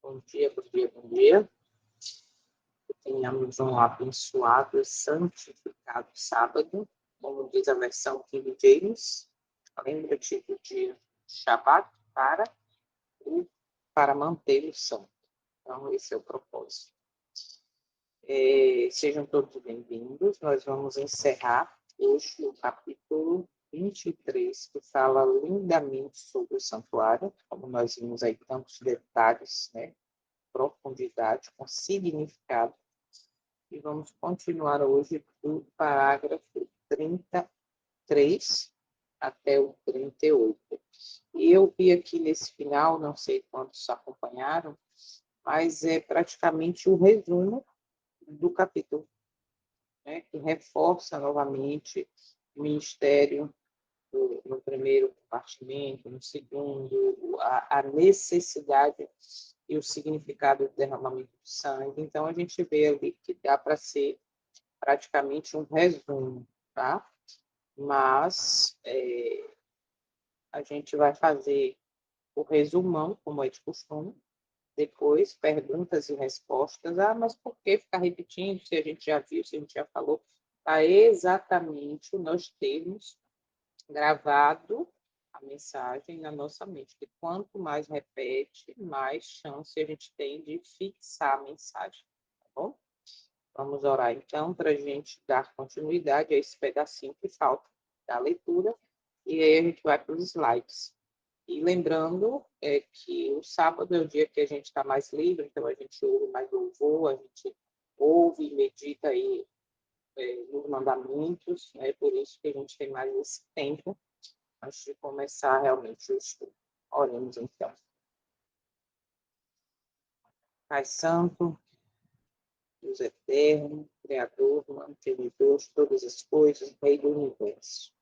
Bom dia, bom dia, bom dia. Que tenhamos um abençoado e santificado sábado, como diz a versão King James. Lembra-te do dia Shabat para manter o santo. Então, esse é o propósito. Sejam todos bem-vindos. Nós vamos encerrar hoje o capítulo 23, que fala lindamente sobre o santuário, como nós vimos aí tantos detalhes, né? Profundidade, com significado. E vamos continuar hoje do parágrafo 33 até o 38. E eu vi aqui nesse final, não sei quantos acompanharam, mas é praticamente o resumo do capítulo, né, que reforça novamente o ministério no primeiro compartimento, no segundo, a necessidade e o significado do derramamento de sangue. Então, a gente vê ali que dá para ser praticamente um resumo, tá? Mas a gente vai fazer o resumão, como é de costume, depois perguntas e respostas. Ah, mas por que ficar repetindo se a gente já viu, se a gente já falou? Tá exatamente nós temos gravado a mensagem na nossa mente, que quanto mais repete, mais chance a gente tem de fixar a mensagem, tá bom? Vamos orar então para a gente dar continuidade a esse pedacinho que falta da leitura, e aí a gente vai para os slides. E lembrando que o sábado é o dia que a gente está mais livre, então a gente ouve mais louvor, a gente ouve e medita aí nos mandamentos, né? Por isso que a gente tem mais esse tempo antes de começar realmente o estudo. Oremos então. Pai Santo, Deus eterno, Criador, mantenedor de todas as coisas, Rei do Universo.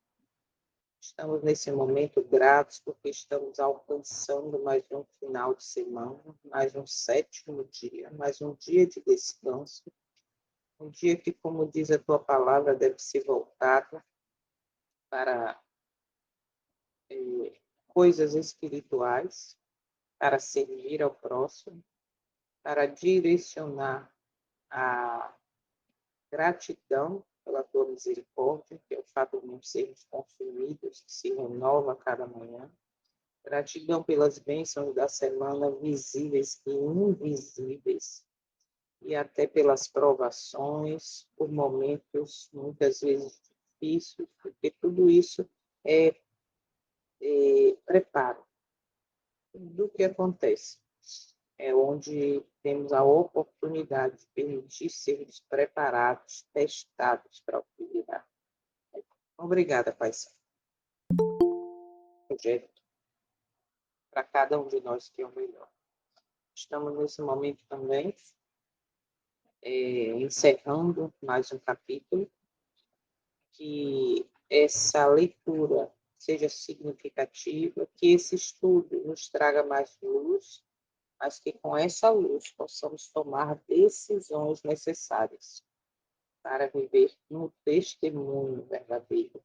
Estamos nesse momento gratos porque estamos alcançando mais um final de semana, mais um sétimo dia, mais um dia de descanso, um dia que, como diz a tua palavra, deve ser voltado para coisas espirituais, para servir ao próximo, para direcionar a gratidão pela tua misericórdia, que é o fato de não sermos consumidos, que se renova a cada manhã. Gratidão pelas bênçãos da semana, visíveis e invisíveis, e até pelas provações, por momentos muitas vezes difíceis, porque tudo isso é preparo do que acontece. É onde temos a oportunidade de permitir sermos preparados, testados para o que virá. Obrigada, Pai Santo. Projeto para cada um de nós que é o melhor. Estamos nesse momento também encerrando mais um capítulo, que essa leitura seja significativa, que esse estudo nos traga mais luz, mas que com essa luz possamos tomar decisões necessárias para viver no testemunho verdadeiro,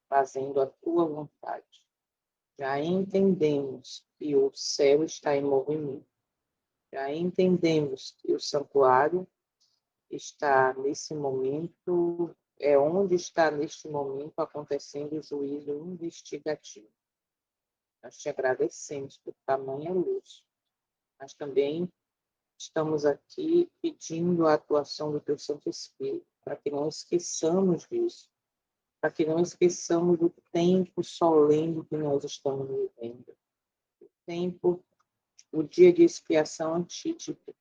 fazendo a tua vontade. Já entendemos que o céu está em movimento. Já entendemos que o santuário está nesse momento, onde está neste momento acontecendo o juízo investigativo. Nós te agradecemos por tamanha luz, mas também estamos aqui pedindo a atuação do teu Santo Espírito, para que não esqueçamos disso, para que não esqueçamos do tempo solene que nós estamos vivendo. O dia de expiação antítipo,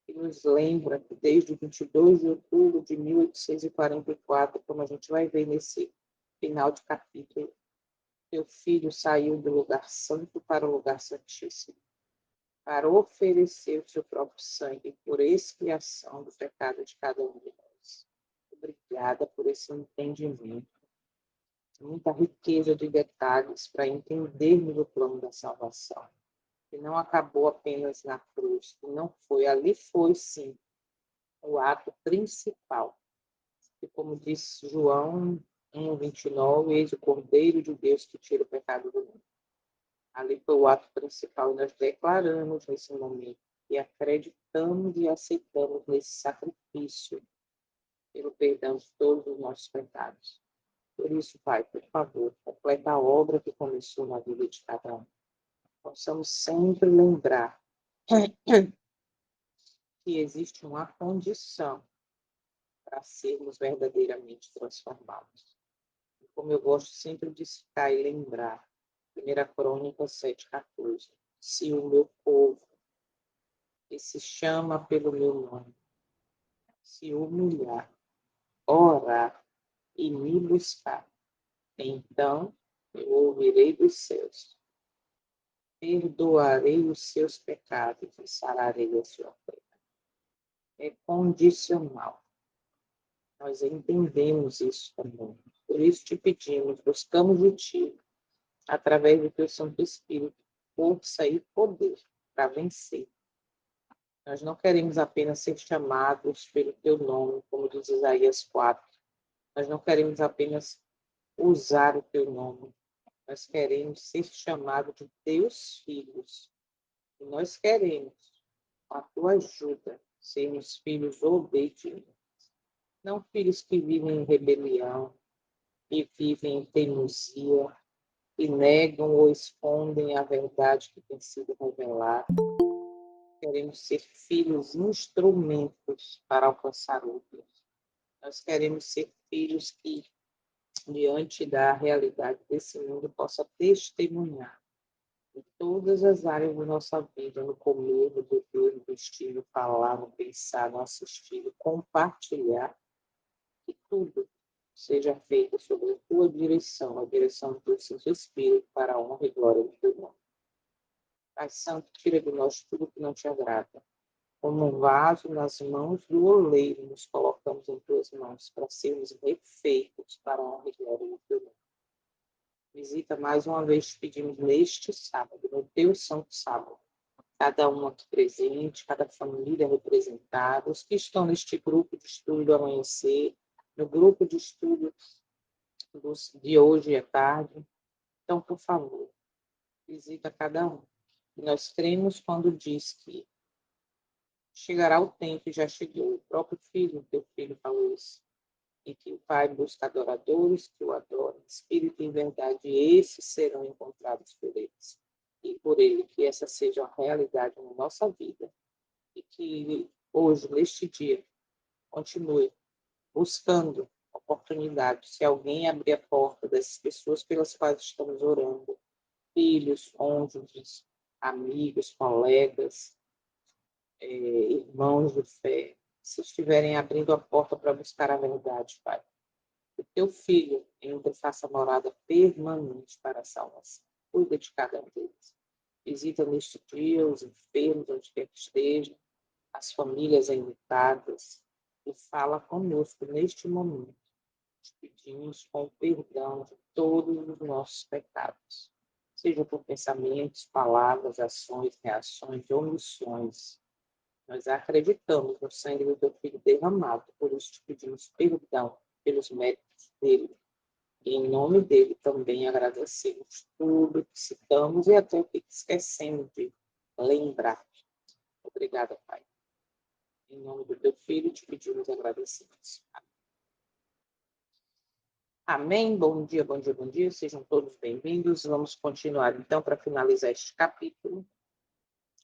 que nos lembra que desde 22 de outubro de 1844, como a gente vai ver nesse final de capítulo, teu filho saiu do lugar santo para o lugar santíssimo, para oferecer o seu próprio sangue por expiação do pecado de cada um de nós. Obrigada por esse entendimento. Muita riqueza de detalhes para entendermos o plano da salvação. Que não acabou apenas na cruz, que não foi, ali foi sim o ato principal. E como diz João 1:29, eis o Cordeiro de Deus que tira o pecado do mundo. Ali foi o ato principal, nós declaramos nesse momento e acreditamos e aceitamos nesse sacrifício pelo perdão de todos os nossos pecados. Por isso, Pai, por favor, completa a obra que começou na vida de cada um. Possamos sempre lembrar que existe uma condição para sermos verdadeiramente transformados. Como eu gosto sempre de citar e lembrar, 1 Crônicas 7,14. Se o meu povo, que se chama pelo meu nome, se humilhar, orar e me buscar, então eu ouvirei dos céus, perdoarei os seus pecados e sararei a sua terra. É condicional. Nós entendemos isso também. Por isso te pedimos, buscamos de ti, através do teu Santo Espírito, força e poder para vencer. Nós não queremos apenas ser chamados pelo teu nome, como diz Isaías 4. Nós não queremos apenas usar o teu nome. Nós queremos ser chamados de teus filhos. E nós queremos, com a tua ajuda, sermos filhos obedientes. Não filhos que vivem em rebelião, que vivem em teimosia, que negam ou escondem a verdade que tem sido revelada. Queremos ser filhos instrumentos para alcançar outros. Nós queremos ser filhos que, diante da realidade desse mundo, possa testemunhar em todas as áreas da nossa vida, no comer, no beber, no vestir, no falar, no pensar, no assistir, no compartilhar, que tudo seja feito sob a tua direção, a direção do teu Santo Espírito, para a honra e glória do teu nome. Pai Santo, tira de nós tudo que não te agrada. Como um vaso nas mãos do oleiro, nos colocamos em tuas mãos para sermos refeitos para a honra e glória do teu nome. Visita mais uma vez, te pedimos neste sábado, no teu santo sábado, cada um aqui presente, cada família representada, os que estão neste grupo de estudo do amanhecer, no grupo de estudo de hoje à tarde. Então, por favor, visita cada um. E nós cremos quando diz que chegará o tempo, e já chegou. O próprio filho, teu filho, falou isso. E que o Pai busca adoradores que o adorem, espírito e verdade, e esses serão encontrados por eles. E por ele, que essa seja uma realidade na nossa vida. E que hoje, neste dia, continue buscando oportunidade. Se alguém abrir a porta dessas pessoas pelas quais estamos orando, filhos, cônjuges, amigos, colegas, irmãos de fé, se estiverem abrindo a porta para buscar a verdade, Pai, o teu filho ainda faça morada permanente para a salvação. Cuida de cada um deles. Visita neste dia os enfermos, onde quer que estejam, as famílias enlutadas, e fala conosco neste momento. Te pedimos com o perdão de todos os nossos pecados, seja por pensamentos, palavras, ações, reações, omissões. Nós acreditamos no sangue do teu filho derramado, por isso te pedimos perdão pelos méritos dele. E em nome dele também agradecemos tudo que citamos e até o que esquecemos de lembrar. Obrigada, Pai. Em nome do teu filho te pedimos agradecimentos. Amém. Bom dia, bom dia, bom dia. Sejam todos bem-vindos. Vamos continuar, então, para finalizar este capítulo.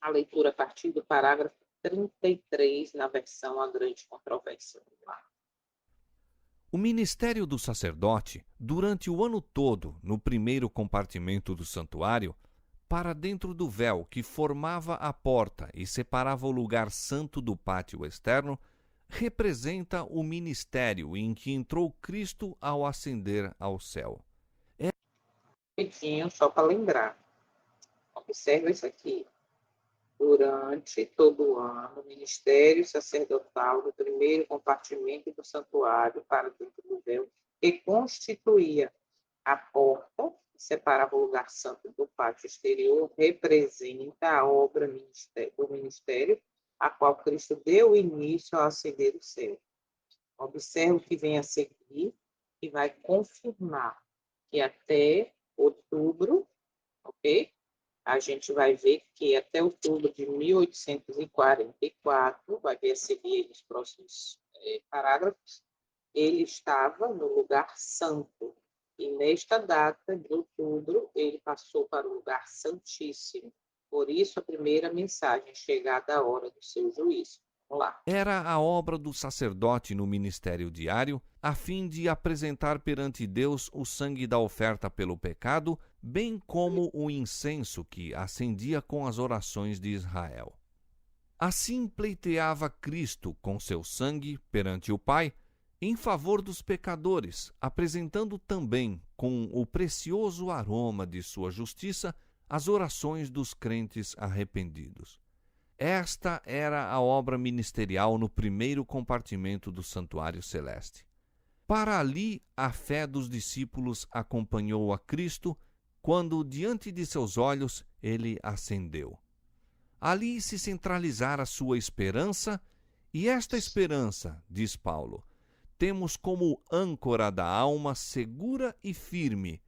A leitura a partir do parágrafo 33, na versão A Grande Controvérsia. O ministério do sacerdote, durante o ano todo, no primeiro compartimento do santuário, para dentro do véu que formava a porta e separava o lugar santo do pátio externo, representa o ministério em que entrou Cristo ao ascender ao céu. Rapidinho, só para lembrar. Observa isso aqui. Durante todo o ano, o ministério sacerdotal do primeiro compartimento do santuário para dentro do véu, que constituía a porta, que separava o lugar santo do pátio exterior, representa a obra do ministério, a qual Cristo deu início ao ascender o céu. Observe o que vem a seguir, que vai confirmar que até outubro, ok? a gente vai ver que até outubro de 1844, vai ver a seguir os próximos parágrafos, ele estava no lugar santo. E nesta data de outubro, ele passou para o lugar santíssimo. Por isso, a primeira mensagem, chegada a hora do seu juízo. Vamos lá. Era a obra do sacerdote no ministério diário, a fim de apresentar perante Deus o sangue da oferta pelo pecado, bem como o incenso que acendia com as orações de Israel. Assim pleiteava Cristo com seu sangue perante o Pai, em favor dos pecadores, apresentando também, com o precioso aroma de sua justiça, as orações dos crentes arrependidos. Esta era a obra ministerial no primeiro compartimento do santuário celeste. Para ali, a fé dos discípulos acompanhou a Cristo, quando, diante de seus olhos, ele ascendeu. Ali se centralizara sua esperança, e esta esperança, diz Paulo, temos como âncora da alma segura e firme,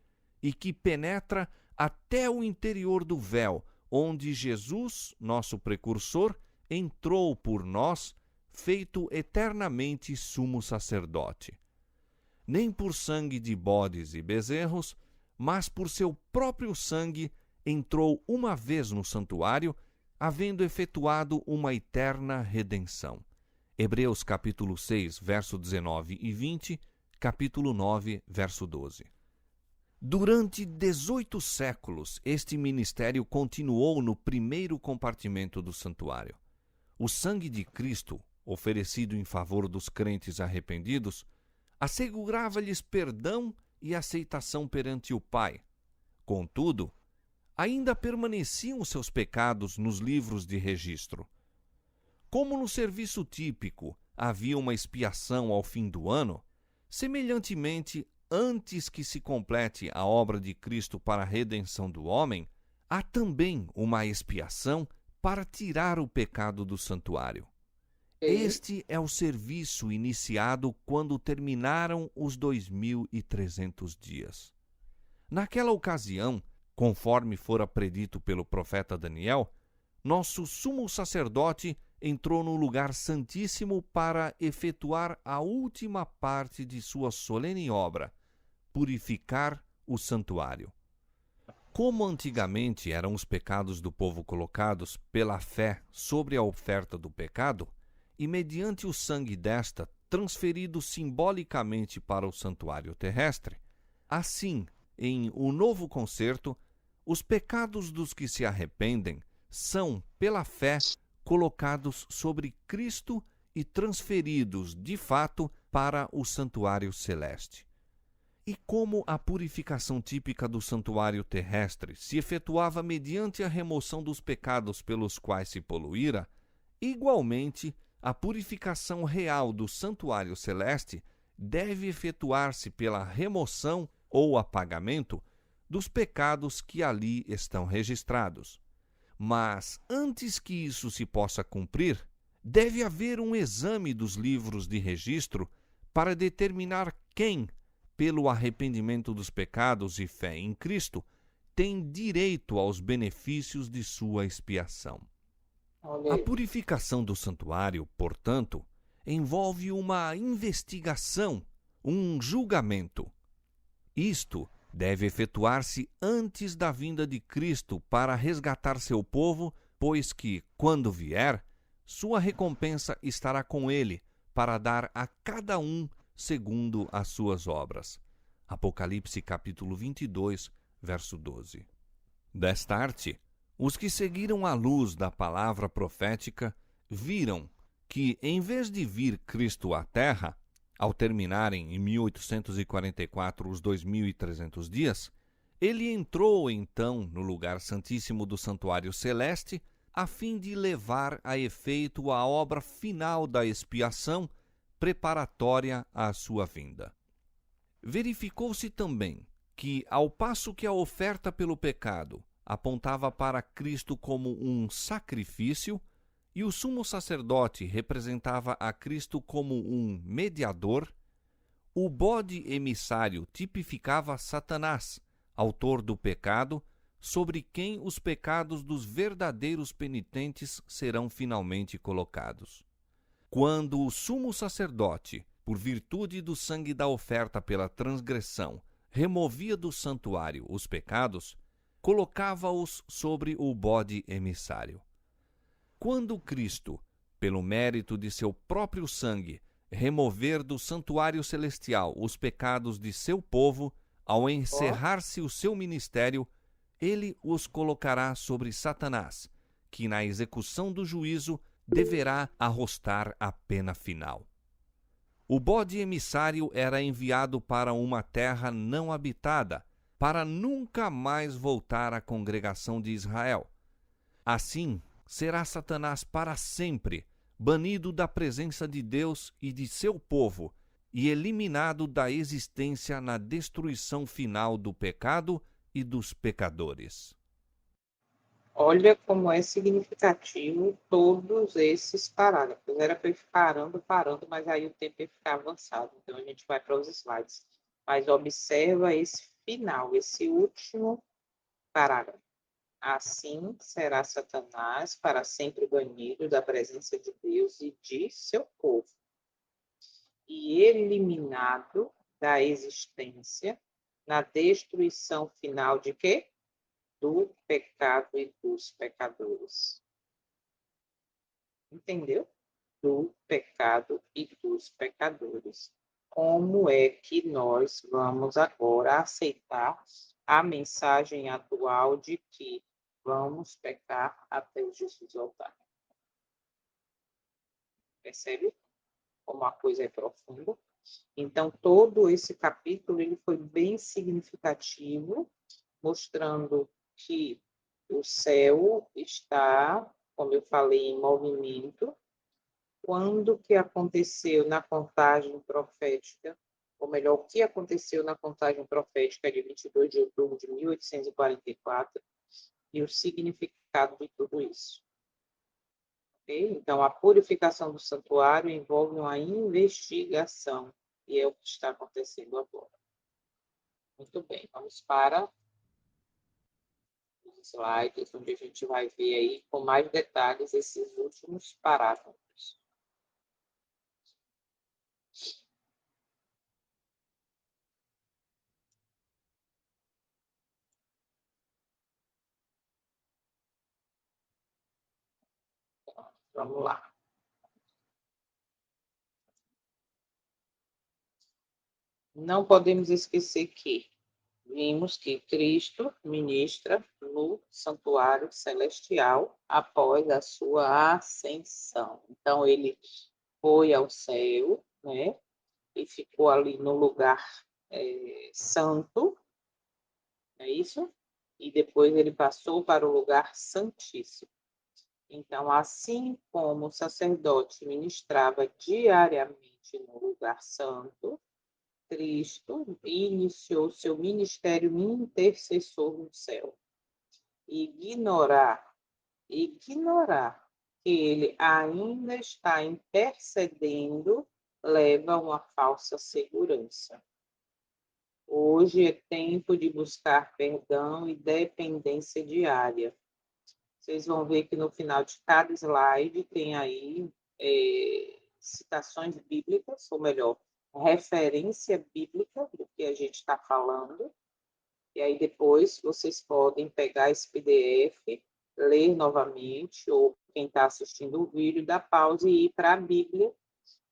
e que penetra até o interior do véu, onde Jesus, nosso precursor, entrou por nós, feito eternamente sumo sacerdote. Nem por sangue de bodes e bezerros, mas por seu próprio sangue entrou uma vez no santuário, havendo efetuado uma eterna redenção. Hebreus capítulo 6, verso 19 e 20, capítulo 9, verso 12. Durante 18 séculos, este ministério continuou no primeiro compartimento do santuário. O sangue de Cristo, oferecido em favor dos crentes arrependidos, assegurava-lhes perdão e aceitação perante o Pai. Contudo, ainda permaneciam seus pecados nos livros de registro. Como no serviço típico havia uma expiação ao fim do ano, semelhantemente, antes que se complete a obra de Cristo para a redenção do homem, há também uma expiação para tirar o pecado do santuário. Este é o serviço iniciado quando terminaram os 2.300 dias. Naquela ocasião, conforme fora predito pelo profeta Daniel, nosso sumo sacerdote entrou no lugar santíssimo para efetuar a última parte de sua solene obra, purificar o santuário. Como antigamente eram os pecados do povo colocados pela fé sobre a oferta do pecado, e mediante o sangue desta transferido simbolicamente para o santuário terrestre, assim, em o novo concerto, os pecados dos que se arrependem são, pela fé, colocados sobre Cristo e transferidos, de fato, para o santuário celeste. E como a purificação típica do santuário terrestre se efetuava mediante a remoção dos pecados pelos quais se poluíra, igualmente a purificação real do santuário celeste deve efetuar-se pela remoção ou apagamento dos pecados que ali estão registrados. Mas, antes que isso se possa cumprir, deve haver um exame dos livros de registro para determinar quem, pelo arrependimento dos pecados e fé em Cristo, tem direito aos benefícios de sua expiação. A purificação do santuário, portanto, envolve uma investigação, um julgamento. Isto deve efetuar-se antes da vinda de Cristo para resgatar seu povo, pois que, quando vier, sua recompensa estará com ele, para dar a cada um segundo as suas obras. Apocalipse capítulo 22, verso 12. Desta arte, os que seguiram a luz da palavra profética viram que, em vez de vir Cristo à terra, ao terminarem em 1844 os 2.300 dias, ele entrou então no lugar santíssimo do santuário celeste, a fim de levar a efeito a obra final da expiação preparatória à sua vinda. Verificou-se também que, ao passo que a oferta pelo pecado apontava para Cristo como um sacrifício, e o sumo sacerdote representava a Cristo como um mediador, o bode emissário tipificava Satanás, autor do pecado, sobre quem os pecados dos verdadeiros penitentes serão finalmente colocados. Quando o sumo sacerdote, por virtude do sangue da oferta pela transgressão, removia do santuário os pecados, colocava-os sobre o bode emissário. Quando Cristo, pelo mérito de seu próprio sangue, remover do santuário celestial os pecados de seu povo, ao encerrar-se o seu ministério, ele os colocará sobre Satanás, que na execução do juízo deverá arrostar a pena final. O bode emissário era enviado para uma terra não habitada, para nunca mais voltar à congregação de Israel. Assim, será Satanás para sempre banido da presença de Deus e de seu povo e eliminado da existência na destruição final do pecado e dos pecadores. Olha como é significativo todos esses parágrafos. Era para ir parando, mas aí o tempo ia ficar avançado. Então, a gente vai para os slides. Mas observa esse final, esse último parágrafo. Assim será Satanás para sempre banido da presença de Deus e de seu povo, e eliminado da existência na destruição final de quê? Do pecado e dos pecadores. Entendeu? Do pecado e dos pecadores. Como é que nós vamos agora aceitar a mensagem atual de que vamos pecar até Jesus voltar? Percebe como a coisa é profunda? Então, todo esse capítulo ele foi bem significativo, mostrando que o céu está, como eu falei, em movimento. Quando que aconteceu na contagem profética, ou melhor, o que aconteceu na contagem profética de 22 de outubro de 1844, e o significado de tudo isso. Okay? Então, a purificação do santuário envolve uma investigação, e é o que está acontecendo agora. Muito bem, vamos para os slides, onde a gente vai ver aí com mais detalhes esses últimos parágrafos. Vamos lá. Não podemos esquecer que vimos que Cristo ministra no santuário celestial após a sua ascensão. Então, ele foi ao céu, né? E ficou ali no lugar santo, é isso? E depois ele passou para o lugar santíssimo. Então, assim como o sacerdote ministrava diariamente no lugar santo, Cristo iniciou seu ministério intercessor no céu. Ignorar que ele ainda está intercedendo leva a uma falsa segurança. Hoje é tempo de buscar perdão e dependência diária. Vocês vão ver que no final de cada slide tem aí citações bíblicas, ou melhor, referência bíblica do que a gente está falando. E aí depois vocês podem pegar esse PDF, ler novamente, ou quem está assistindo o vídeo, dar pausa e ir para a Bíblia,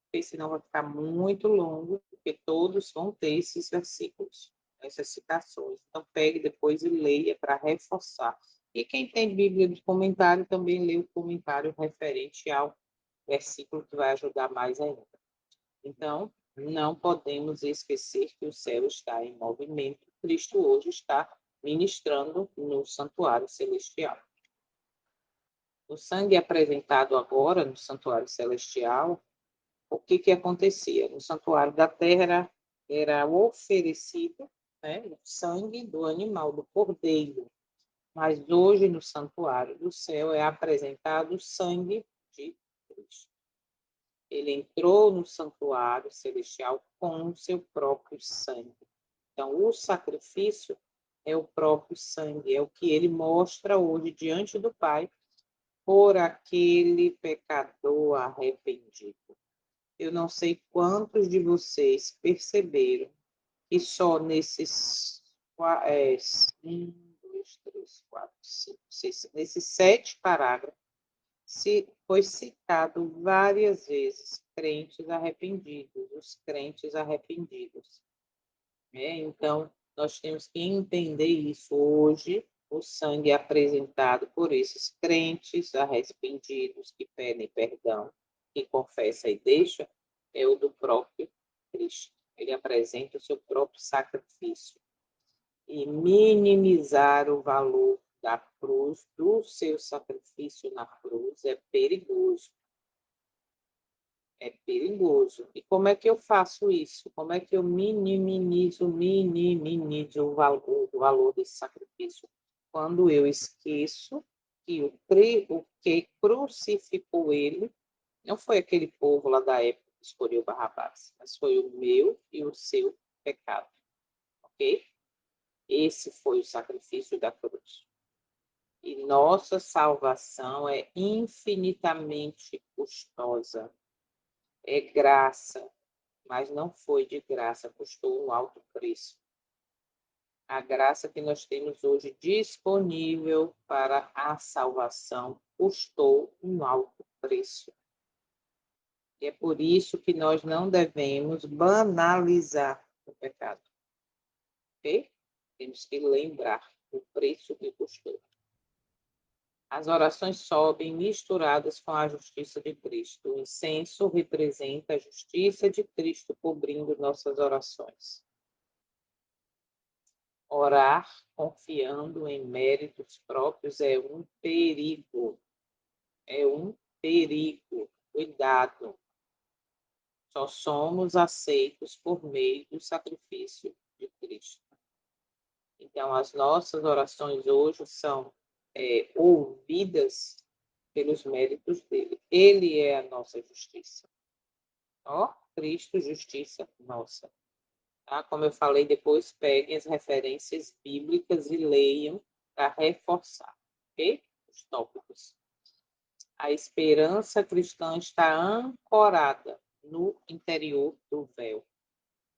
porque senão vai ficar muito longo, porque todos vão ter esses versículos, essas citações. Então, pegue depois e leia para reforçar. E quem tem Bíblia de comentário, também lê o comentário referente ao versículo, que vai ajudar mais ainda. Então, não podemos esquecer que o céu está em movimento. Cristo hoje está ministrando no santuário celestial. O sangue apresentado agora no santuário celestial, o que acontecia? No santuário da terra era oferecido, né, o sangue do animal, do cordeiro. Mas hoje no santuário do céu é apresentado o sangue de Cristo. Ele entrou no santuário celestial com o seu próprio sangue. Então, o sacrifício é o próprio sangue, é o que ele mostra hoje diante do Pai por aquele pecador arrependido. Eu não sei quantos de vocês perceberam que só nesses 7 parágrafos foi citado várias vezes crentes arrependidos, os crentes arrependidos. Então, nós temos que entender isso hoje. O sangue é apresentado por esses crentes arrependidos que pedem perdão, que confessa e deixa, é o do próprio Cristo. Ele apresenta o seu próprio sacrifício. E minimizar o valor da cruz, do seu sacrifício na cruz, é perigoso. É perigoso. E como é que eu faço isso? Como é que eu minimizo o valor desse sacrifício? Quando eu esqueço que o que crucificou ele não foi aquele povo lá da época que escolheu Barrabás, mas foi o meu e o seu pecado. Ok? Esse foi o sacrifício da cruz. E nossa salvação é infinitamente custosa. É graça, mas não foi de graça, custou um alto preço. A graça que nós temos hoje disponível para a salvação custou um alto preço. E é por isso que nós não devemos banalizar o pecado. Ok? Temos que lembrar o preço que custou. As orações sobem misturadas com a justiça de Cristo. O incenso representa a justiça de Cristo cobrindo nossas orações. Orar confiando em méritos próprios é um perigo. É um perigo. Cuidado. Só somos aceitos por meio do sacrifício de Cristo. Então, as nossas orações hoje são ouvidas pelos méritos dele. Ele é a nossa justiça. Ó, Cristo, justiça nossa. Tá? Como eu falei, depois peguem as referências bíblicas e leiam para reforçar, ok? Os tópicos. A esperança cristã está ancorada no interior do véu.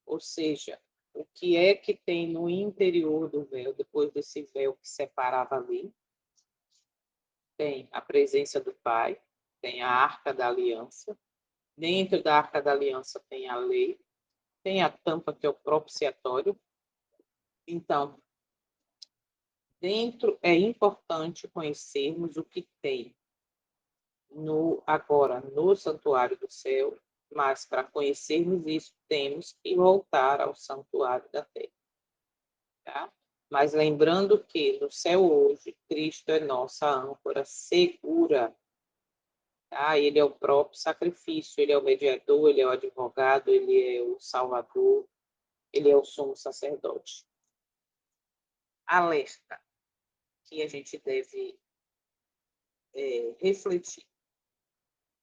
Ou seja, o que é que tem no interior do véu, depois desse véu que separava ali? Tem a presença do Pai, tem a Arca da Aliança. Dentro da Arca da Aliança tem a lei, tem a tampa, que é o propiciatório. Então, dentro é importante conhecermos o que tem agora no santuário do céu, mas para conhecermos isso, temos que voltar ao santuário da terra. Tá? Mas lembrando que no céu hoje, Cristo é nossa âncora segura. Tá? Ele é o próprio sacrifício, ele é o mediador, ele é o advogado, ele é o salvador, ele é o sumo sacerdote. Alerta que a gente deve refletir.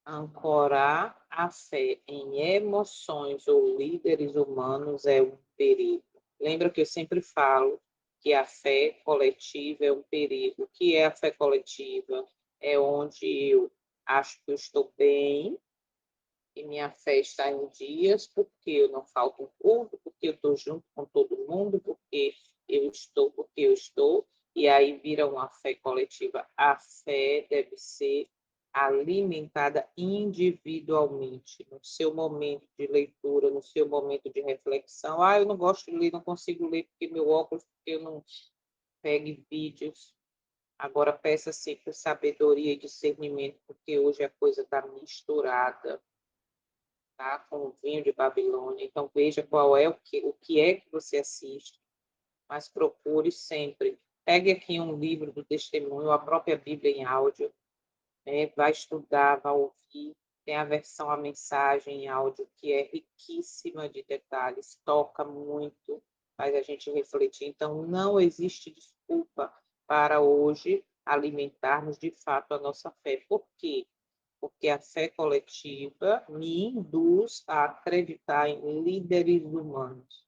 Ancorar a fé em emoções ou líderes humanos é um perigo. Lembra que eu sempre falo que a fé coletiva é um perigo. O que é a fé coletiva? É onde eu acho que eu estou bem e minha fé está em dias, porque eu não falto um culto, porque eu estou junto com todo mundo, porque eu estou, e aí vira uma fé coletiva. A fé deve ser alimentada individualmente, no seu momento de leitura, no seu momento de reflexão. Ah, eu não gosto de ler, não consigo ler porque meu óculos, porque eu não pego vídeos. Agora peça sempre sabedoria e discernimento, porque hoje a coisa está misturada, tá? Com o vinho de Babilônia. Então veja qual é o que é que você assiste, mas procure sempre. Pegue aqui um livro do testemunho, a própria Bíblia em áudio, né? Vai estudar, vai ouvir. Tem a versão, a mensagem em áudio, que é riquíssima de detalhes, toca muito, faz a gente refletir. Então, não existe desculpa para hoje alimentarmos de fato a nossa fé. Por quê? Porque a fé coletiva me induz a acreditar em líderes humanos.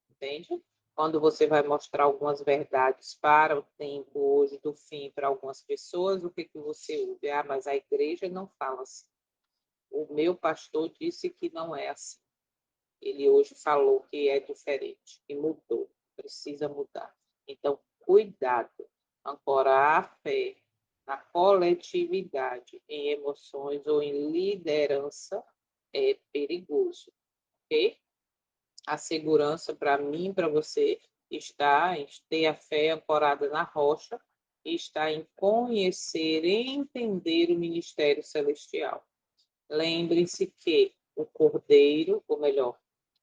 Entende? Quando você vai mostrar algumas verdades para o tempo hoje do fim para algumas pessoas, o que você ouve? Ah, mas a igreja não fala assim. O meu pastor disse que não é assim. Ele hoje falou que é diferente, que mudou, precisa mudar. Então, cuidado, ancorar a fé na coletividade, em emoções ou em liderança é perigoso, ok? A segurança para mim, para você, está em ter a fé ancorada na rocha, está em conhecer e entender o ministério celestial. Lembre-se que o Cordeiro, ou melhor,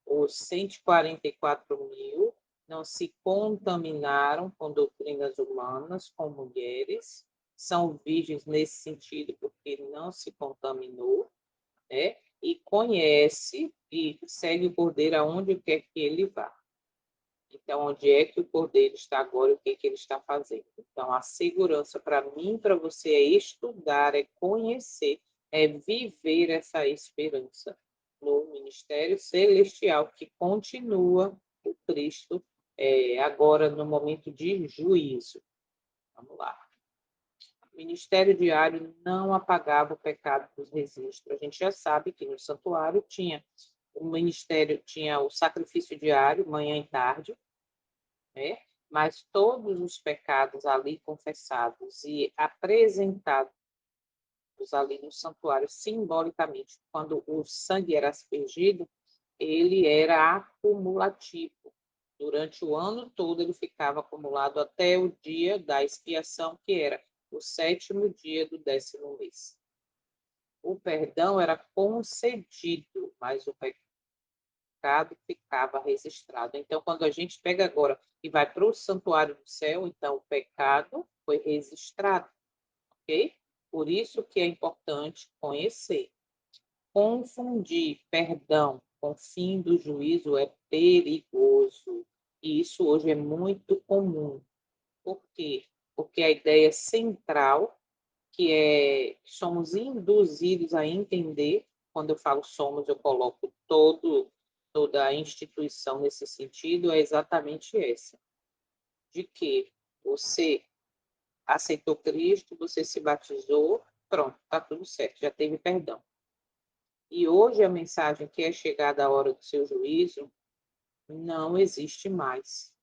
os 144.000 não se contaminaram com doutrinas humanas, com mulheres, são virgens nesse sentido porque não se contaminou, né? E conhece e segue o Cordeiro aonde quer que ele vá. Então, onde é que o Cordeiro está agora e o que, que ele está fazendo? Então, a segurança para mim, para você, é estudar, é conhecer, é viver essa esperança no ministério celestial que continua o Cristo agora no momento de juízo. Vamos lá. O ministério diário não apagava o pecado dos registros. A gente já sabe que no santuário tinha o ministério, tinha o sacrifício diário, manhã e tarde, né? Mas todos os pecados ali confessados e apresentados ali no santuário simbolicamente, quando o sangue era aspergido, ele era acumulativo. Durante o ano todo ele ficava acumulado até o dia da expiação, que era o 7º dia do 10º mês. O perdão era concedido, mas o pecado ficava registrado. Então, quando a gente pega agora e vai para o santuário do céu, então o pecado foi registrado, ok? Por isso que é importante conhecer. Confundir perdão com fim do juízo é perigoso. E isso hoje é muito comum. Por quê? Porque a ideia central, que é somos induzidos a entender, quando eu falo somos, eu coloco toda a instituição nesse sentido, é exatamente essa, de que você aceitou Cristo, você se batizou, pronto, está tudo certo, já teve perdão. E hoje a mensagem que é chegada a hora do seu juízo não existe mais.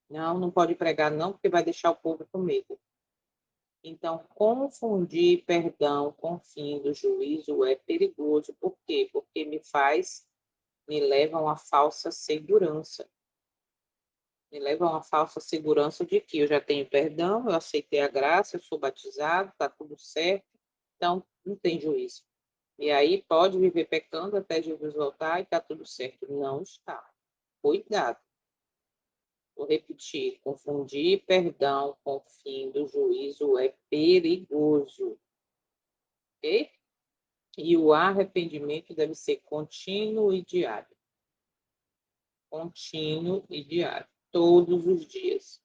Não, não pode pregar não, porque vai deixar o povo com medo. Então, confundir perdão com fim do juízo é perigoso. Por quê? Porque me leva a uma falsa segurança. Me leva a uma falsa segurança de que eu já tenho perdão, eu aceitei a graça, eu sou batizado, está tudo certo, então não tem juízo. E aí pode viver pecando até Jesus voltar e está tudo certo. Não está. Cuidado. Vou repetir, confundir perdão com fim do juízo é perigoso, ok? E o arrependimento deve ser contínuo e diário. Contínuo e diário, todos os dias.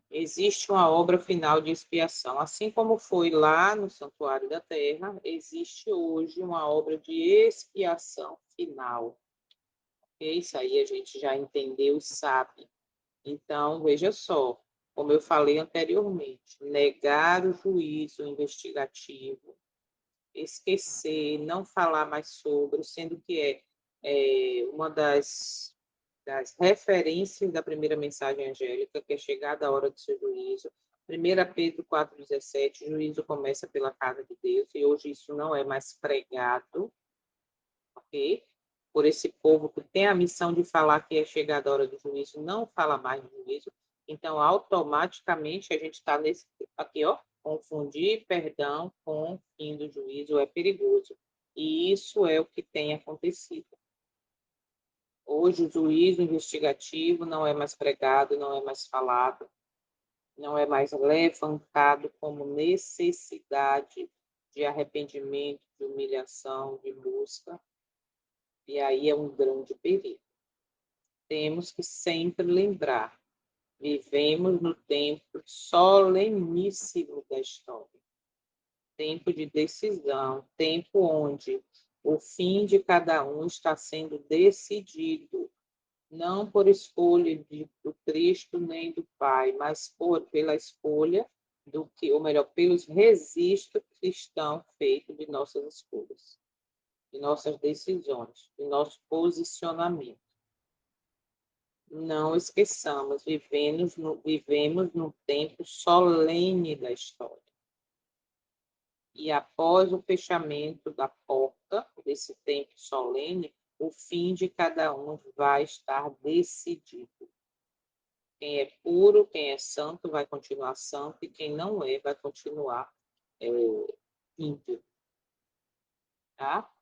Existe uma obra final de expiação. Assim como foi lá no Santuário da Terra, existe hoje uma obra de expiação final. Isso aí a gente já entendeu e sabe. Então, veja só, como eu falei anteriormente, negar o juízo investigativo, esquecer, não falar mais sobre, sendo que uma das referências da primeira mensagem angélica, que é chegada a hora do seu juízo. 1 Pedro 4,17, juízo começa pela casa de Deus, e hoje isso não é mais pregado, ok? Por esse povo que tem a missão de falar que é chegada a hora do juízo, não fala mais do juízo, então automaticamente a gente está nesse aqui, ó, confundir perdão com fim do juízo é perigoso. E isso é o que tem acontecido. Hoje o juízo investigativo não é mais pregado, não é mais falado, não é mais levantado como necessidade de arrependimento, de humilhação, de busca. E aí é um grande perigo. Temos que sempre lembrar, vivemos no tempo soleníssimo da história. Tempo de decisão, tempo onde O fim de cada um está sendo decidido, não por escolha do Cristo nem do Pai, mas pela escolha do que, ou melhor, pelos registros que estão feitos de nossas escolhas, de nossas decisões, de nosso posicionamento. Não esqueçamos, vivemos no tempo solene da história. E após o fechamento da porta desse tempo solene, o fim de cada um vai estar decidido. Quem é puro, quem é santo, vai continuar santo, e quem não é, vai continuar ímpio. Tá?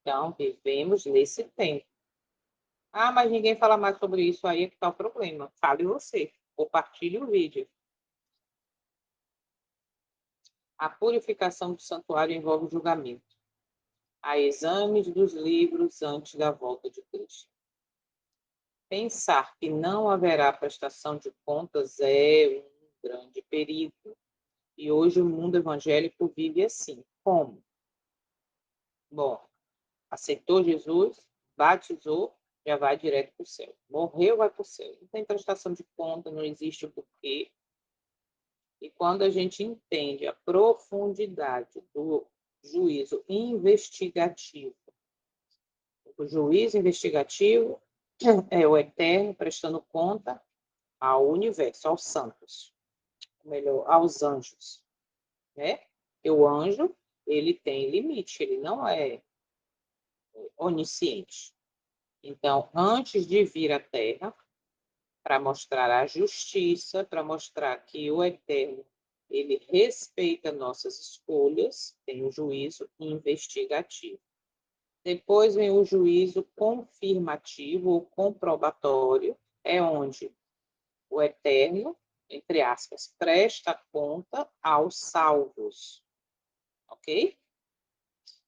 Então, vivemos nesse tempo. Ah, mas ninguém fala mais sobre isso, aí é que está o problema. Fale você, compartilhe o vídeo. A purificação do santuário envolve julgamento. Há exames dos livros antes da volta de Cristo. Pensar que não haverá prestação de contas é um grande perigo. E hoje o mundo evangélico vive assim. Como? Bom, aceitou Jesus, batizou, já vai direto para o céu. Morreu, vai para o céu. Não tem prestação de conta, não existe o porquê. E quando a gente entende a profundidade do juízo investigativo, o juízo investigativo é o eterno prestando conta ao universo, aos santos, melhor, aos anjos, né? E o anjo, ele tem limite, ele não é onisciente. Então, antes de vir à Terra, para mostrar a justiça, para mostrar que o eterno, ele respeita nossas escolhas, tem o juízo investigativo. Depois vem o juízo confirmativo ou comprobatório, é onde o eterno, entre aspas, presta conta aos salvos, ok?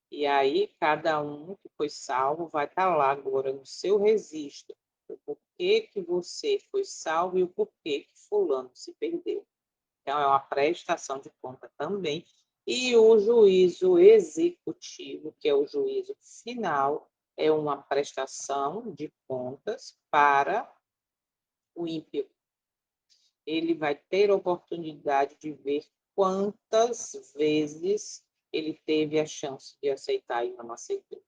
E aí, cada um que foi salvo vai estar lá agora no seu registro, o porquê que você foi salvo e o porquê que fulano se perdeu. Então, é uma prestação de conta também. E o juízo executivo, que é o juízo final, é uma prestação de contas para o ímpio. Ele vai ter a oportunidade de ver quantas vezes ele teve a chance de aceitar e não aceitou.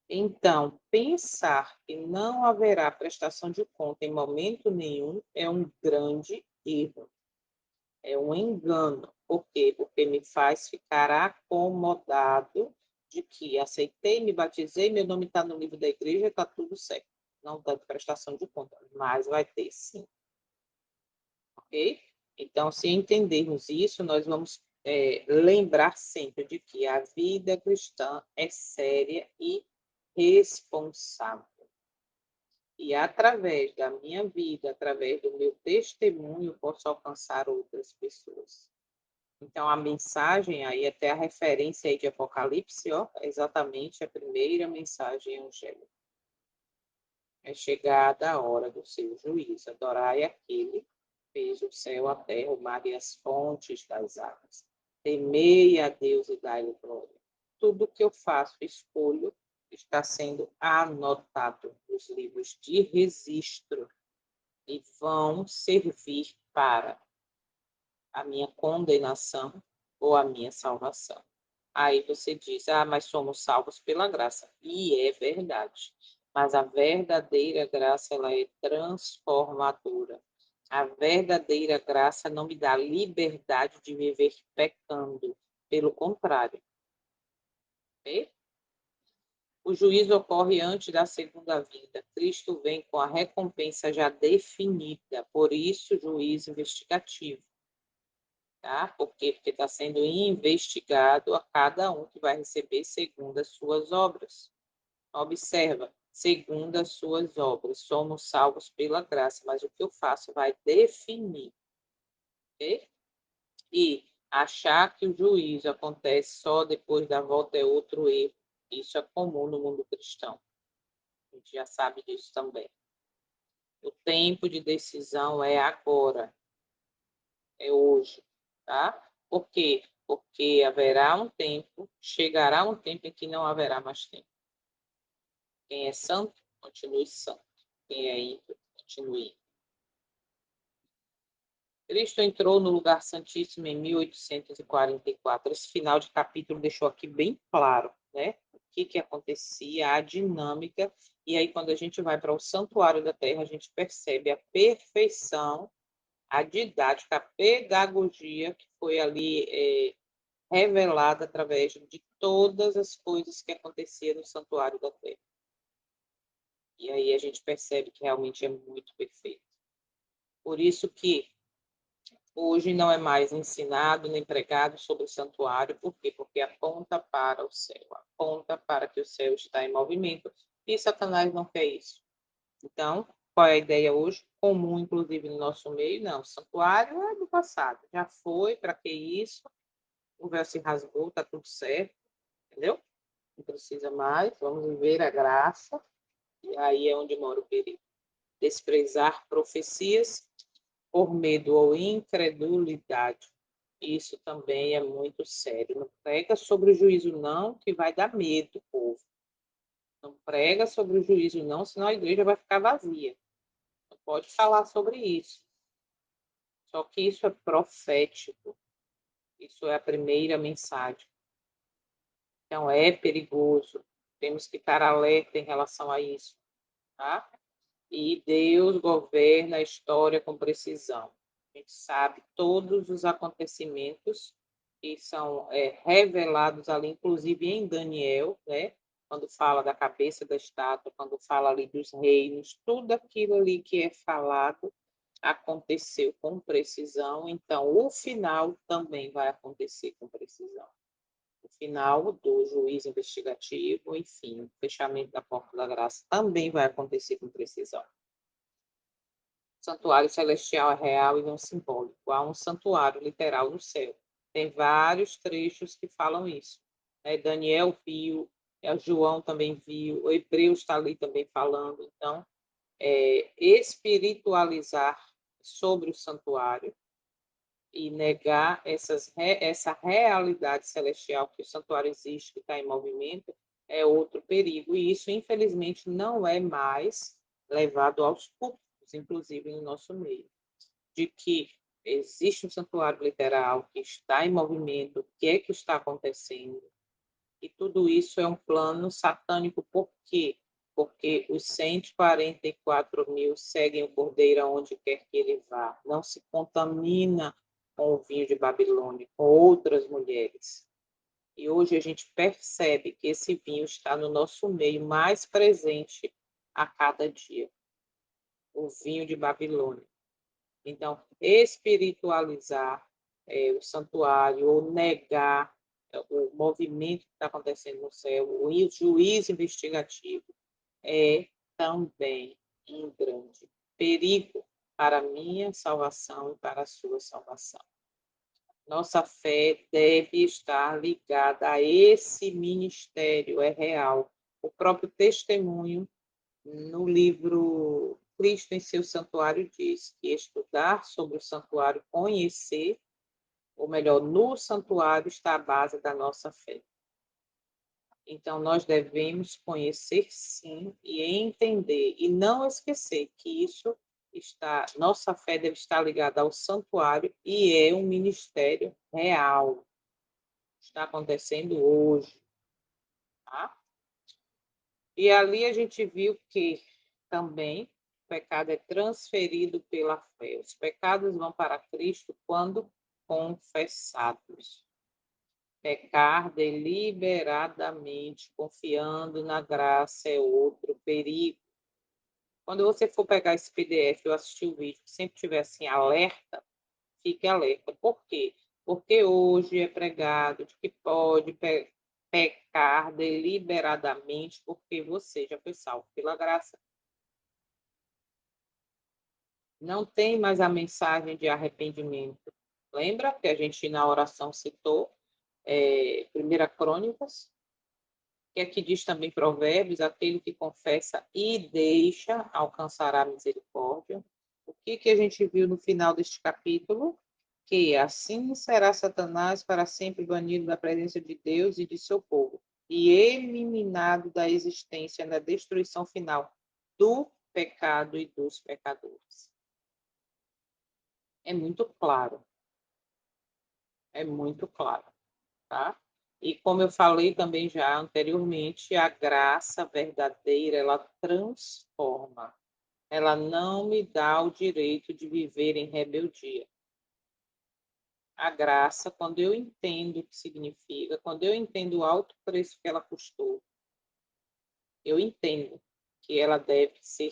Então, pensar que não haverá prestação de conta em momento nenhum é um grande erro. É um engano. Por quê? Porque me faz ficar acomodado de que aceitei, me batizei, meu nome está no livro da igreja, está tudo certo. Não dá prestação de conta, mas vai ter sim. Ok? Então, se entendermos isso, nós vamos lembrar sempre de que a vida cristã é séria e responsável. E através da minha vida, através do meu testemunho, posso alcançar outras pessoas. Então, a mensagem aí, até a referência aí de Apocalipse, ó, é exatamente a primeira mensagem angélica. É chegada a hora do seu juízo. Adorai aquele que fez o céu, a terra, o mar e as fontes das águas. Temei a Deus e dai-lhe glória. Tudo que eu faço, escolho, está sendo anotado nos livros de registro e vão servir para a minha condenação ou a minha salvação. Aí você diz, mas somos salvos pela graça. E é verdade. Mas a verdadeira graça, ela é transformadora. A verdadeira graça não me dá liberdade de viver pecando. Pelo contrário. Okay? O juízo ocorre antes da segunda vinda. Cristo vem com a recompensa já definida. Por isso, juízo investigativo. Tá? Por quê? Porque está sendo investigado a cada um que vai receber segundo as suas obras. Observa, segundo as suas obras, somos salvos pela graça, mas o que eu faço vai definir. Okay? E achar que o juízo acontece só depois da volta é outro erro. Isso é comum no mundo cristão. A gente já sabe disso também. O tempo de decisão é agora, é hoje, tá? Por quê? Porque haverá um tempo, chegará um tempo em que não haverá mais tempo. Quem é santo, continue santo. Quem é ímpio, continue ímpio. Cristo entrou no lugar santíssimo em 1844. Esse final de capítulo deixou aqui bem claro, né? O que acontecia, a dinâmica. E aí, quando a gente vai para o santuário da terra, a gente percebe a perfeição, a didática, a pedagogia que foi ali revelada através de todas as coisas que aconteciam no santuário da terra. E aí a gente percebe que realmente é muito perfeito. Por isso que hoje não é mais ensinado nem pregado sobre o santuário. Por quê? Porque aponta para o céu, aponta para que o céu está em movimento. E Satanás não quer isso. Então, qual é a ideia hoje? Comum, inclusive, no nosso meio? Não, o santuário é do passado. Já foi, para que isso? O véu se rasgou, está tudo certo, entendeu? Não precisa mais, vamos viver a graça. E aí é onde mora o perigo. Desprezar profecias por medo ou incredulidade. Isso também é muito sério. Não prega sobre o juízo, não, que vai dar medo, povo. Não prega sobre o juízo, não, senão a igreja vai ficar vazia. Não pode falar sobre isso. Só que isso é profético. Isso é a primeira mensagem. Então, é perigoso. Temos que estar alerta em relação a isso. Tá? E Deus governa a história com precisão. A gente sabe todos os acontecimentos que são revelados ali, inclusive em Daniel, né? Quando fala da cabeça da estátua, quando fala ali dos reinos, tudo aquilo ali que é falado aconteceu com precisão, então o final também vai acontecer com precisão. O final do juízo investigativo, enfim, o fechamento da porta da graça também vai acontecer com precisão. O santuário celestial é real e não simbólico. Há um santuário literal no céu. Tem vários trechos que falam isso. Daniel viu, João também viu, o Hebreus está ali também falando. Então, espiritualizar sobre o santuário e negar essa realidade celestial que o santuário existe, que está em movimento, é outro perigo. E isso, infelizmente, não é mais levado aos púlpitos, inclusive no nosso meio. De que existe um santuário literal que está em movimento, o que é que está acontecendo. E tudo isso é um plano satânico. Por quê? Porque os 144 mil seguem o Cordeiro aonde quer que ele vá. Não se contamina com o vinho de Babilônia, com outras mulheres. E hoje a gente percebe que esse vinho está no nosso meio, mais presente a cada dia. O vinho de Babilônia. Então, espiritualizar o santuário ou negar o movimento que está acontecendo no céu, o juízo investigativo, é também um grande perigo para a minha salvação e para a sua salvação. Nossa fé deve estar ligada a esse ministério, é real. O próprio testemunho no livro Cristo em seu Santuário diz que estudar sobre o santuário, conhecer, ou melhor, no santuário está a base da nossa fé. Então, nós devemos conhecer sim e entender e não esquecer que nossa fé deve estar ligada ao santuário e é um ministério real. Está acontecendo hoje. Tá? E ali a gente viu que também o pecado é transferido pela fé. Os pecados vão para Cristo quando confessados. Pecar deliberadamente, confiando na graça, é outro perigo. Quando você for pegar esse PDF ou assistir o vídeo, sempre tiver assim, alerta, fique alerta. Por quê? Porque hoje é pregado de que pode pecar deliberadamente porque você já foi salvo pela graça. Não tem mais a mensagem de arrependimento. Lembra que a gente na oração citou 1 Crônicas? Que aqui diz também Provérbios, aquele que confessa e deixa alcançará a misericórdia. O que a gente viu no final deste capítulo? Que assim será Satanás para sempre banido da presença de Deus e de seu povo. e eliminado da existência na destruição final do pecado e dos pecadores. É muito claro. É muito claro, tá? E como eu falei também já anteriormente, a graça verdadeira, ela transforma. Ela não me dá o direito de viver em rebeldia. A graça, quando eu entendo o que significa, quando eu entendo o alto preço que ela custou, eu entendo que ela deve ser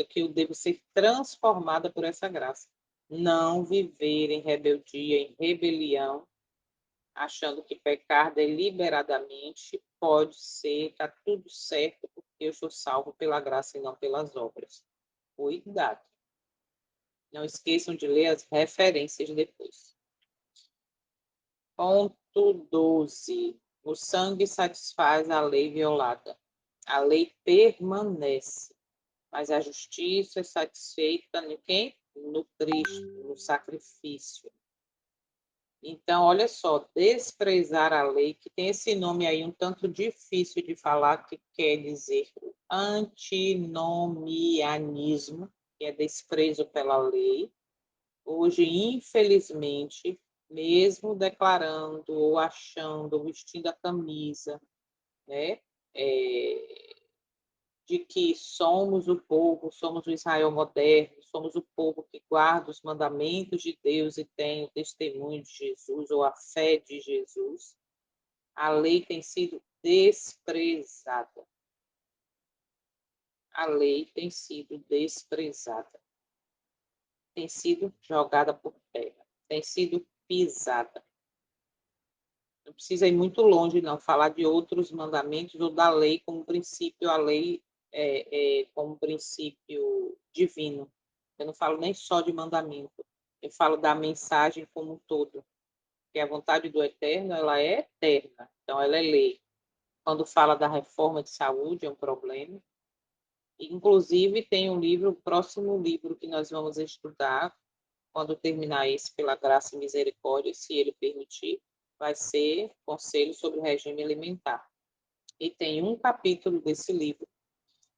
que eu devo ser transformada por essa graça. Não viver em rebeldia, em rebelião, achando que pecar deliberadamente pode ser, está tudo certo, porque eu sou salvo pela graça e não pelas obras. Cuidado. Não esqueçam de ler as referências depois. Ponto 12. O sangue satisfaz a lei violada. A lei permanece, mas a justiça é satisfeita em quem? No Cristo, no sacrifício. Então, olha só, desprezar a lei, que tem esse nome aí um tanto difícil de falar, que quer dizer antinomianismo, que é desprezo pela lei. Hoje, infelizmente, mesmo declarando ou achando, ou vestindo a camisa, né, de que somos o povo, somos o Israel moderno, somos o povo que guarda os mandamentos de Deus e tem o testemunho de Jesus ou a fé de Jesus, a lei tem sido desprezada. A lei tem sido desprezada. Tem sido jogada por terra. Tem sido pisada. Não precisa ir muito longe, não, falar de outros mandamentos ou da lei como princípio, a lei como princípio divino. Eu não falo nem só de mandamento, eu falo da mensagem como um todo, que a vontade do Eterno, ela é eterna, então ela é lei. Quando fala da reforma de saúde, é um problema. Inclusive, tem um livro, o próximo livro que nós vamos estudar, quando terminar esse, pela graça e misericórdia, se ele permitir, vai ser Conselho sobre o Regime Alimentar. E tem um capítulo desse livro,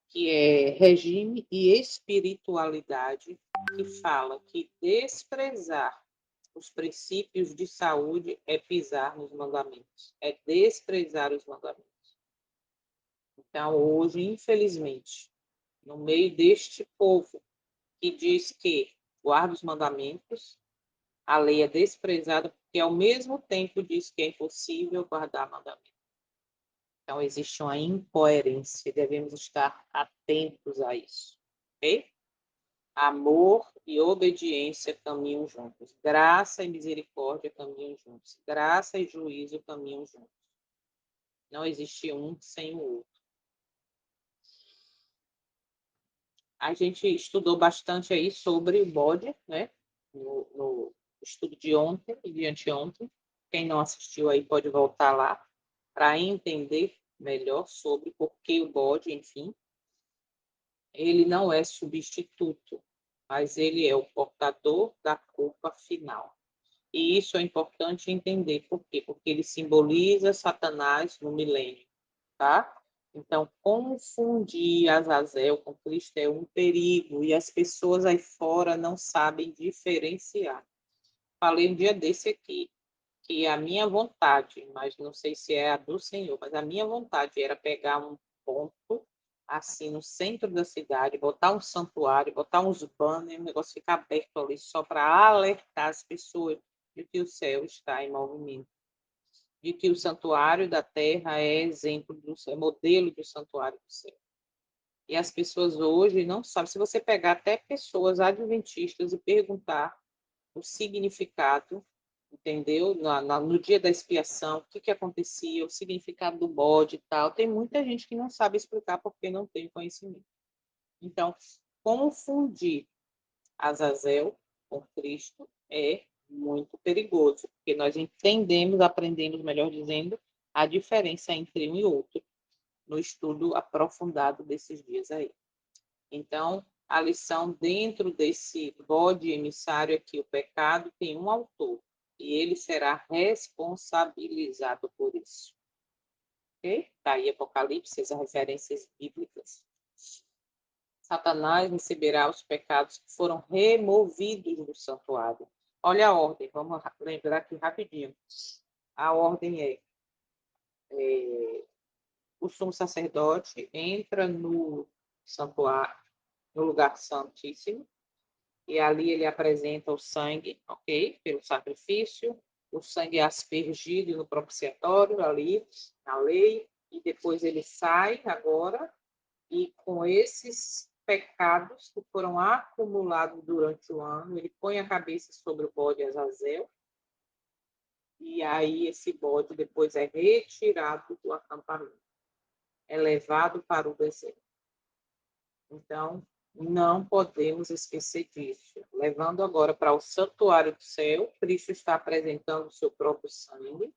que é Regime e Espiritualidade, que fala que desprezar os princípios de saúde é pisar nos mandamentos, é desprezar os mandamentos. Então, hoje, infelizmente, no meio deste povo que diz que guarda os mandamentos, a lei é desprezada porque, ao mesmo tempo, diz que é impossível guardar mandamentos. Então, existe uma incoerência e devemos estar atentos a isso. Ok? Amor e obediência caminham juntos. Graça e misericórdia caminham juntos. Graça e juízo caminham juntos. Não existe um sem o outro. A gente estudou bastante aí sobre o bode, né? No estudo de ontem e de anteontem. Quem não assistiu aí pode voltar lá para entender melhor sobre por que o bode, enfim. Ele não é substituto, mas ele é o portador da culpa final. E isso é importante entender. Por quê? Porque ele simboliza Satanás no milênio, tá? Então, confundir Azazel com Cristo é um perigo e as pessoas aí fora não sabem diferenciar. Falei um dia desse aqui, que a minha vontade, mas não sei se é a do Senhor, mas a minha vontade era pegar um ponto assim no centro da cidade, botar um santuário, botar uns banners, o negócio ficar aberto ali só para alertar as pessoas de que o céu está em movimento, de que o santuário da terra é exemplo é modelo do santuário do céu. E as pessoas hoje não sabem. Se você pegar até pessoas adventistas e perguntar o significado, entendeu? No dia da expiação, o que acontecia, o significado do bode e tal. Tem muita gente que não sabe explicar porque não tem conhecimento. Então, confundir Azazel com Cristo é muito perigoso, porque nós entendemos, aprendemos, melhor dizendo, a diferença entre um e outro no estudo aprofundado desses dias aí. Então, a lição dentro desse bode emissário aqui, o pecado, tem um autor, e ele será responsabilizado por isso. ok? Está aí Apocalipse, as referências bíblicas. Satanás receberá os pecados que foram removidos do santuário. Olha a ordem, vamos lembrar aqui rapidinho. A ordem é o sumo sacerdote entra no santuário, no lugar santíssimo, e ali ele apresenta o sangue, ok? Pelo sacrifício, o sangue é aspergido no propiciatório, ali, na lei, e depois ele sai agora, e com esses pecados que foram acumulados durante o ano, ele põe a cabeça sobre o bode Azazel, e aí esse bode depois é retirado do acampamento, é levado para o deserto. Então, não podemos esquecer disso. Levando agora para o santuário do céu, Cristo está apresentando o seu próprio sangue,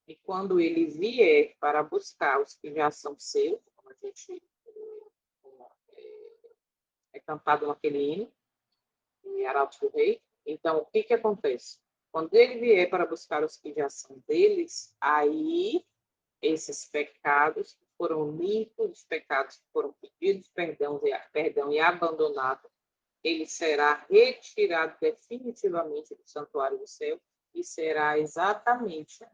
e quando ele vier para buscar os que já são seus, como a gente é cantado naquele hino, em Arautos do Rei, então o que acontece? Quando ele vier para buscar os que já são deles, aí esses pecados que foram limpos, os pecados que foram pedidos perdão e abandonados, ele será retirado definitivamente do santuário do céu e será exatamente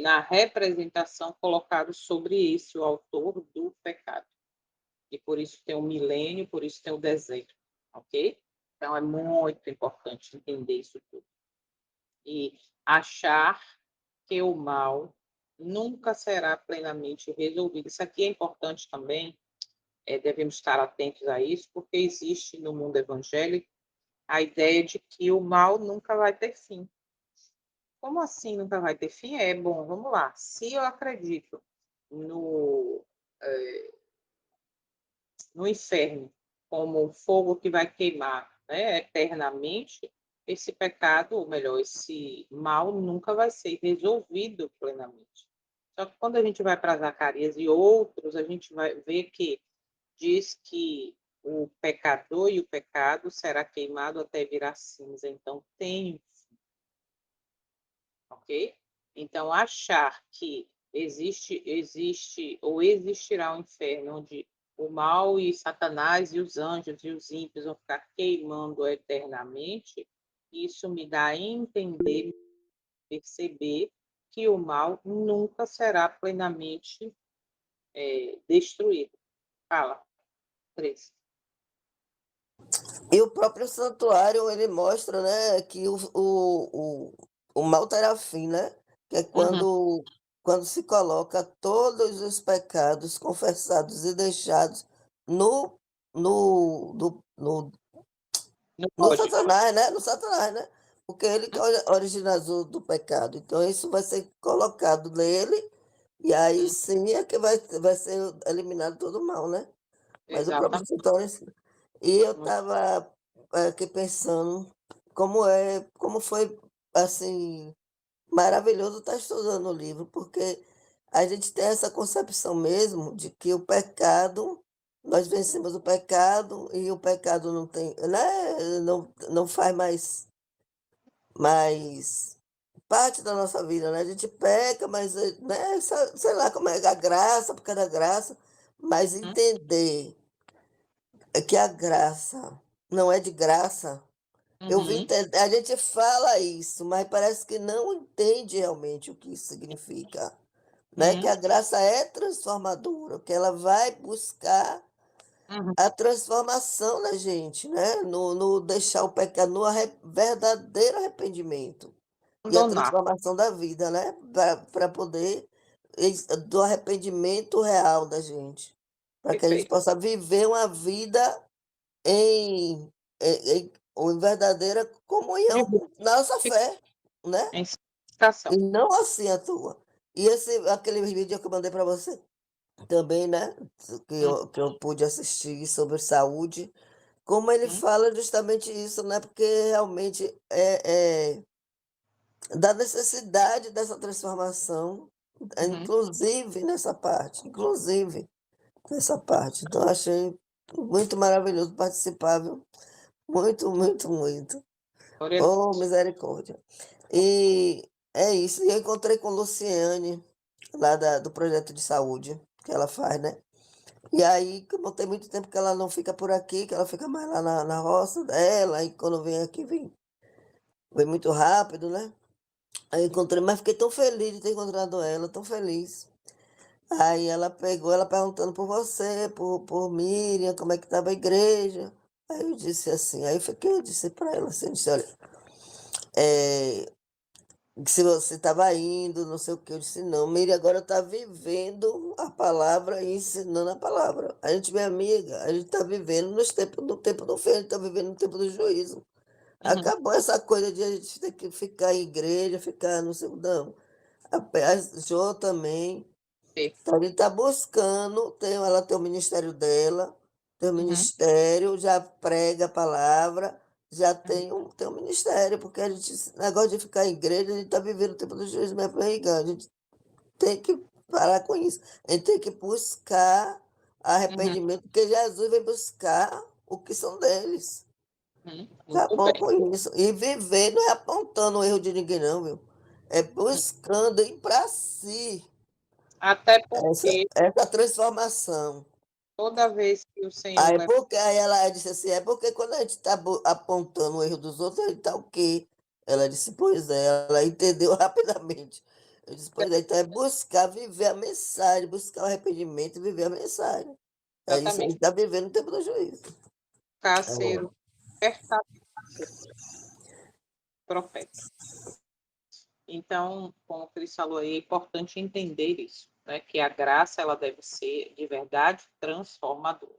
na representação colocado sobre isso o autor do pecado. E por isso tem o milênio, por isso tem o deserto, ok? Então é muito importante entender isso tudo. E achar que o mal nunca será plenamente resolvido. Isso aqui é importante também, devemos estar atentos a isso, porque existe no mundo evangélico a ideia de que o mal nunca vai ter fim. Como assim nunca vai ter fim? Bom, vamos lá. Se eu acredito no, no inferno como um fogo que vai queimar, né, eternamente, esse pecado, ou melhor, esse mal nunca vai ser resolvido plenamente. Só que quando a gente vai para Zacarias e outros, a gente vai ver que diz que o pecador e o pecado será queimado até virar cinza. Então, tem, ok? Então, achar que existe ou existirá um inferno onde o mal e Satanás e os anjos e os ímpios vão ficar queimando eternamente, isso me dá a entender, perceber que o mal nunca será plenamente destruído. Fala, Cris. E o próprio santuário, ele mostra, né, que o mal terá fim, né? Que é Uhum. quando se coloca todos os pecados confessados e deixados no, no, no, no, Não no pode. Satanás, né? No Satanás, né? Porque ele que é o originador do pecado. Então, isso vai ser colocado nele, e aí Uhum. sim é que vai ser eliminado todo o mal, né? Mas o próprio Exatamente. santuário em si. E eu estava aqui pensando como foi, assim, maravilhoso estar estudando o livro, porque a gente tem essa concepção mesmo de que o pecado, nós vencemos o pecado e o pecado não tem, né, não faz mais parte da nossa vida, né? A gente peca, mas, né, sei lá como é a graça, por causa da graça, mas Uhum. entender que a graça não é de graça. Eu vim Uhum. a gente fala isso, mas parece que não entende realmente o que isso significa, né, que Uhum. a graça é transformadora, que ela vai buscar Uhum. a transformação na gente, né, no deixar o pecado, no verdadeiro arrependimento e a Abandonar. transformação da vida, né, para poder do arrependimento real da gente, para que a gente Perfeito. possa viver uma vida em em verdadeira comunhão Viver com nossa fé, né, em e santificação. não assim a tua. E aquele vídeo que eu mandei para você também, né, que eu pude assistir sobre saúde, como ele Uhum. fala justamente isso, né, porque realmente da necessidade dessa transformação, Uhum. inclusive nessa parte. Então achei muito maravilhoso participar, viu. Muito, muito, muito. Glória a Oh, Deus. misericórdia. E é isso. E eu encontrei com Luciane. lá do projeto de saúde que ela faz, né. E aí, como tem muito tempo que ela não fica por aqui, que ela fica mais lá na roça dela, e quando vem aqui vem muito rápido, né. Aí encontrei, mas fiquei tão feliz de ter encontrado ela, tão feliz. Aí ela pegou, ela perguntando por você, por Miriam, como é que estava a igreja. Aí eu disse assim, aí foi que eu disse para ela assim, eu disse: "Olha, eh, se você estava indo, não sei o quê", eu disse: "Não, Miriam agora está vivendo a palavra e ensinando a palavra. A gente, minha amiga, a gente está vivendo no tempo do fim, a gente está vivendo no tempo do juízo. Uhum. Acabou essa coisa de a gente ter que ficar em igreja, ficar não sei não. A Jô também, Perfeito. então ele está buscando, ela tem o ministério dela, tem o Uhum, ministério, já prega a palavra, já uhum, tem um ministério, porque a gente esse negócio de ficar em igreja, a gente está vivendo o tempo do juízo mesmo, barriga, a gente tem que parar com isso. A gente tem que buscar uhum, arrependimento, porque Jesus veio buscar o que são deles. muito Acabou bem. com isso. E viver não é apontando o erro de ninguém não, viu. É Uhum. buscando ir para si Até essa porque essa transformação. toda vez que o Senhor leva Aí ela disse assim: "É porque quando a gente está apontando o erro dos outros, a gente está o quê?" Ela disse: "Pois é", ela entendeu rapidamente. Eu disse: "Pois é, então é buscar viver a mensagem, buscar o arrependimento e viver a mensagem". É isso, a exatamente gente está vivendo o tempo do juízo. buscar É. ser o verdadeiro profeta. Então, como o Cris falou aí, é importante entender isso, né? Que a graça ela deve ser de verdade transformadora.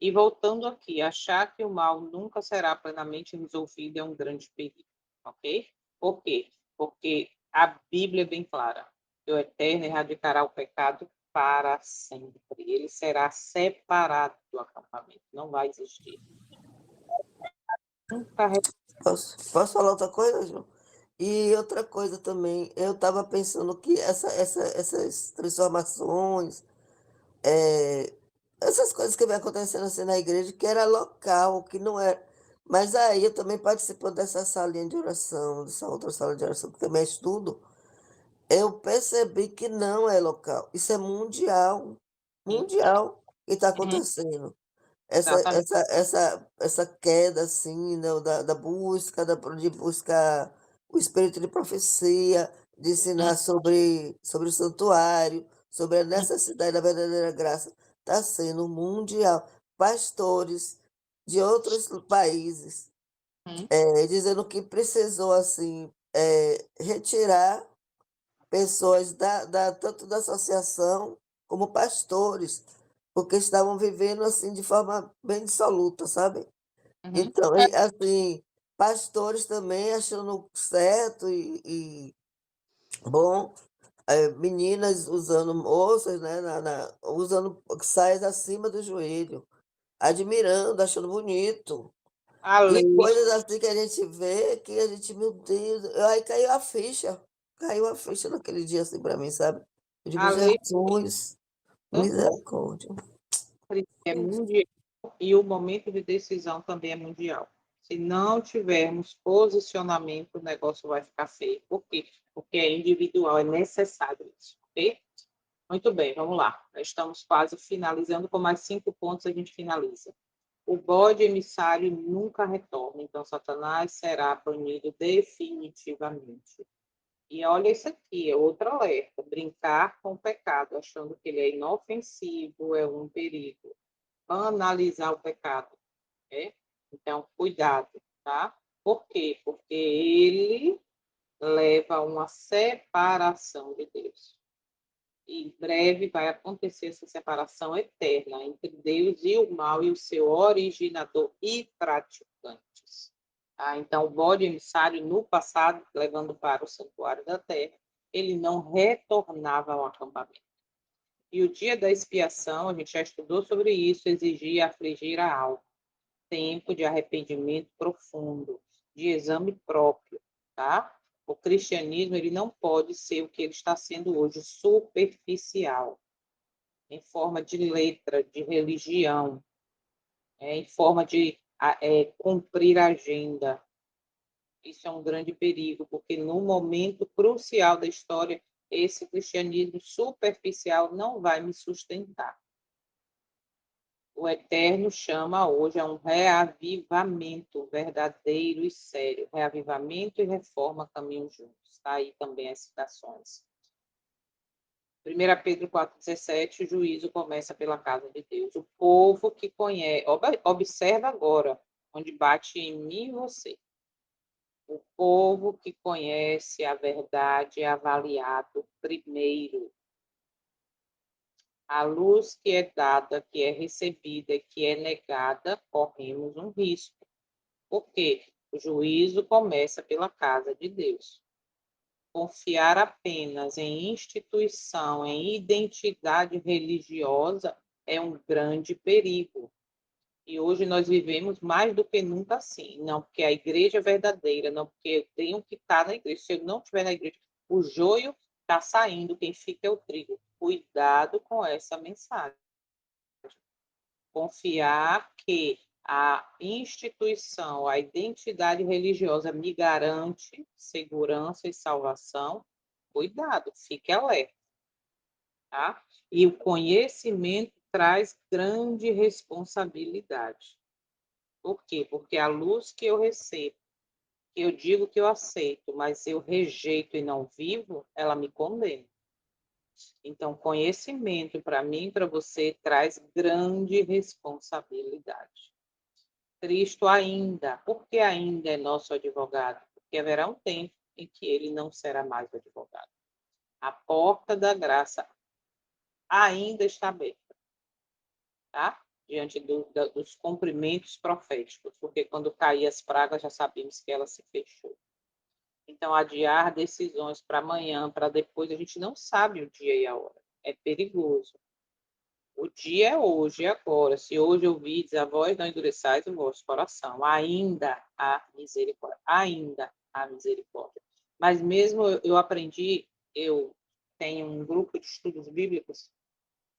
E voltando aqui, achar que o mal nunca será plenamente resolvido é um grande perigo, ok? Por quê? Porque a Bíblia é bem clara. O Eterno erradicará o pecado para sempre. Ele será separado do acampamento, não vai existir. Nunca Posso falar outra coisa, João? E outra coisa também, eu estava pensando que essas transformações, eh, essas coisas que vem acontecendo, assim, na igreja, que era local, que não é, mas aí eu também participando dessa salinha de oração, dessa outra sala de oração que também é estudo, eu percebi que não é local, isso é mundial, sim. mundial que está Uhum, acontecendo. Essa exatamente. essa essa essa queda, assim, né, da busca de buscar o espírito de profecia, de Uhum, ensinar sobre o santuário, sobre a necessidade da verdadeira graça, está sendo mundial. Pastores de outros países, uhum, dizendo que precisou, assim, retirar pessoas tanto da associação como pastores, porque estavam vivendo, assim, de forma bem dissoluta, sabe. uhum. Então, É, e assim, pastores também achando certo e bom, meninas usando moças, né, usando saias acima do joelho, admirando, achando bonito. a E lei, coisas assim que a gente vê, que a gente: "Meu Deus", aí caiu a ficha naquele dia, assim, pra mim, sabe. Eu digo: a lei "Jesus, tanto misericórdia". é mundial e o momento de decisão também é mundial. Se não tivermos posicionamento, o negócio vai ficar feio. Por quê? Porque é individual, é necessário isso, ok? Muito bem, vamos lá. Nós estamos quase finalizando, com mais 5 pontos a gente finaliza. O bode emissário nunca retorna, então Satanás será banido definitivamente. E olha isso aqui, é outro alerta. Brincar com o pecado, achando que ele é inofensivo, é um perigo. Banalizar o pecado, né? Então, cuidado, tá? Por quê? Porque ele leva a uma separação de Deus. E em breve vai acontecer essa separação eterna entre Deus e o mal e o seu originador e praticantes. Então, o bode emissário, no passado, levando para o santuário da terra, ele não retornava ao acampamento. E o dia da expiação, a gente já estudou sobre isso, exigia afligir a alma, tempo de arrependimento profundo, de exame próprio, tá? O cristianismo ele não pode ser o que ele está sendo hoje, superficial, em forma de letra, de religião, em forma de cumprir a agenda. Isso é um grande perigo, porque no momento crucial da história, esse cristianismo superficial não vai me sustentar. O Eterno chama hoje a um reavivamento verdadeiro e sério. Reavivamento e reforma caminham juntos. Está aí também as citações. 1 Pedro 4,17, o juízo começa pela casa de Deus. O povo que conhece, observa agora, onde bate em mim e você. O povo que conhece a verdade é avaliado primeiro. A luz que é dada, que é recebida, que é negada, corremos um risco. Por quê? O juízo começa pela casa de Deus. Confiar apenas em instituição, em identidade religiosa, é um grande perigo. E hoje nós vivemos mais do que nunca assim. Não porque a igreja é verdadeira, não porque eu tenho que estar na igreja. Se eu não estiver na igreja, o joio está saindo, quem fica é o trigo. Cuidado com essa mensagem. Confiar que a instituição, a identidade religiosa me garante segurança e salvação, cuidado, fique alerta, tá? E o conhecimento traz grande responsabilidade. Por quê? Porque a luz que eu recebo, que eu digo que eu aceito, mas eu rejeito e não vivo, ela me condena. Então, conhecimento para mim e para você traz grande responsabilidade. Cristo ainda, porque ainda é nosso advogado? Porque haverá um tempo em que ele não será mais advogado. A porta da graça ainda está aberta, tá? Diante dos cumprimentos proféticos, porque quando cair as pragas já sabemos que ela se fechou. Então, adiar decisões para amanhã, para depois, a gente não sabe o dia e a hora. É perigoso. O dia é hoje, é agora. Se hoje ouvides a voz, não endureçais o vosso coração. Ainda há misericórdia. Ainda há misericórdia. Mas mesmo eu aprendi, eu tenho um grupo de estudos bíblicos,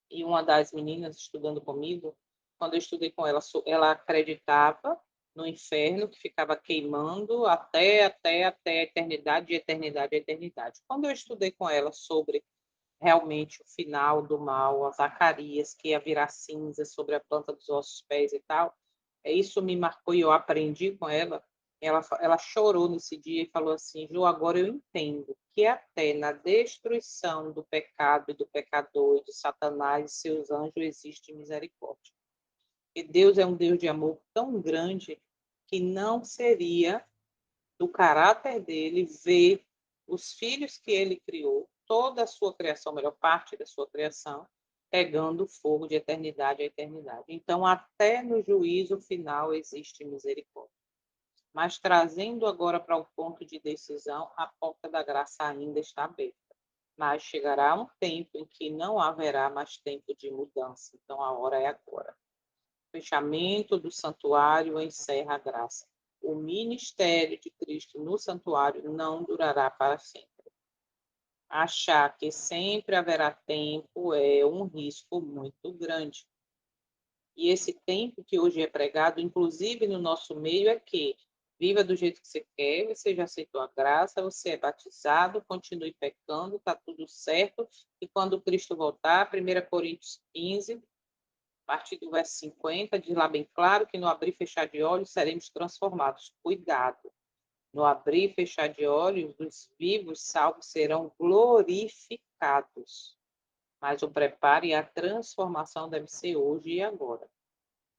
e uma das meninas estudando comigo, quando eu estudei com ela, ela acreditava no inferno que ficava queimando até a eternidade, de eternidade a eternidade. Quando eu estudei com ela sobre realmente o final do mal, a Zacarias, que ia virar cinza sobre a planta dos vossos pés e tal, isso me marcou e eu aprendi com ela. Ela chorou nesse dia e falou assim: Ju, agora eu entendo que até na destruição do pecado e do pecador e de Satanás e seus anjos existe misericórdia. E Deus é um Deus de amor tão grande que não seria do caráter dele ver os filhos que ele criou, toda a sua criação, melhor parte da sua criação, pegando fogo de eternidade a eternidade. Então, até no juízo final existe misericórdia. Mas trazendo agora para o ponto de decisão, a porta da graça ainda está aberta. Mas chegará um tempo em que não haverá mais tempo de mudança. Então, a hora é agora. O fechamento do santuário encerra a graça. O ministério de Cristo no santuário não durará para sempre. Achar que sempre haverá tempo é um risco muito grande. E esse tempo que hoje é pregado, inclusive no nosso meio, é que viva do jeito que você quer, você já aceitou a graça, você é batizado, continue pecando, está tudo certo. E quando Cristo voltar, 1 Coríntios 15, a partir do verso 50, diz lá bem claro que no abrir e fechar de olhos seremos transformados. Cuidado! No abrir e fechar de olhos, os vivos salvos serão glorificados. Mas o preparo e a transformação deve ser hoje e agora.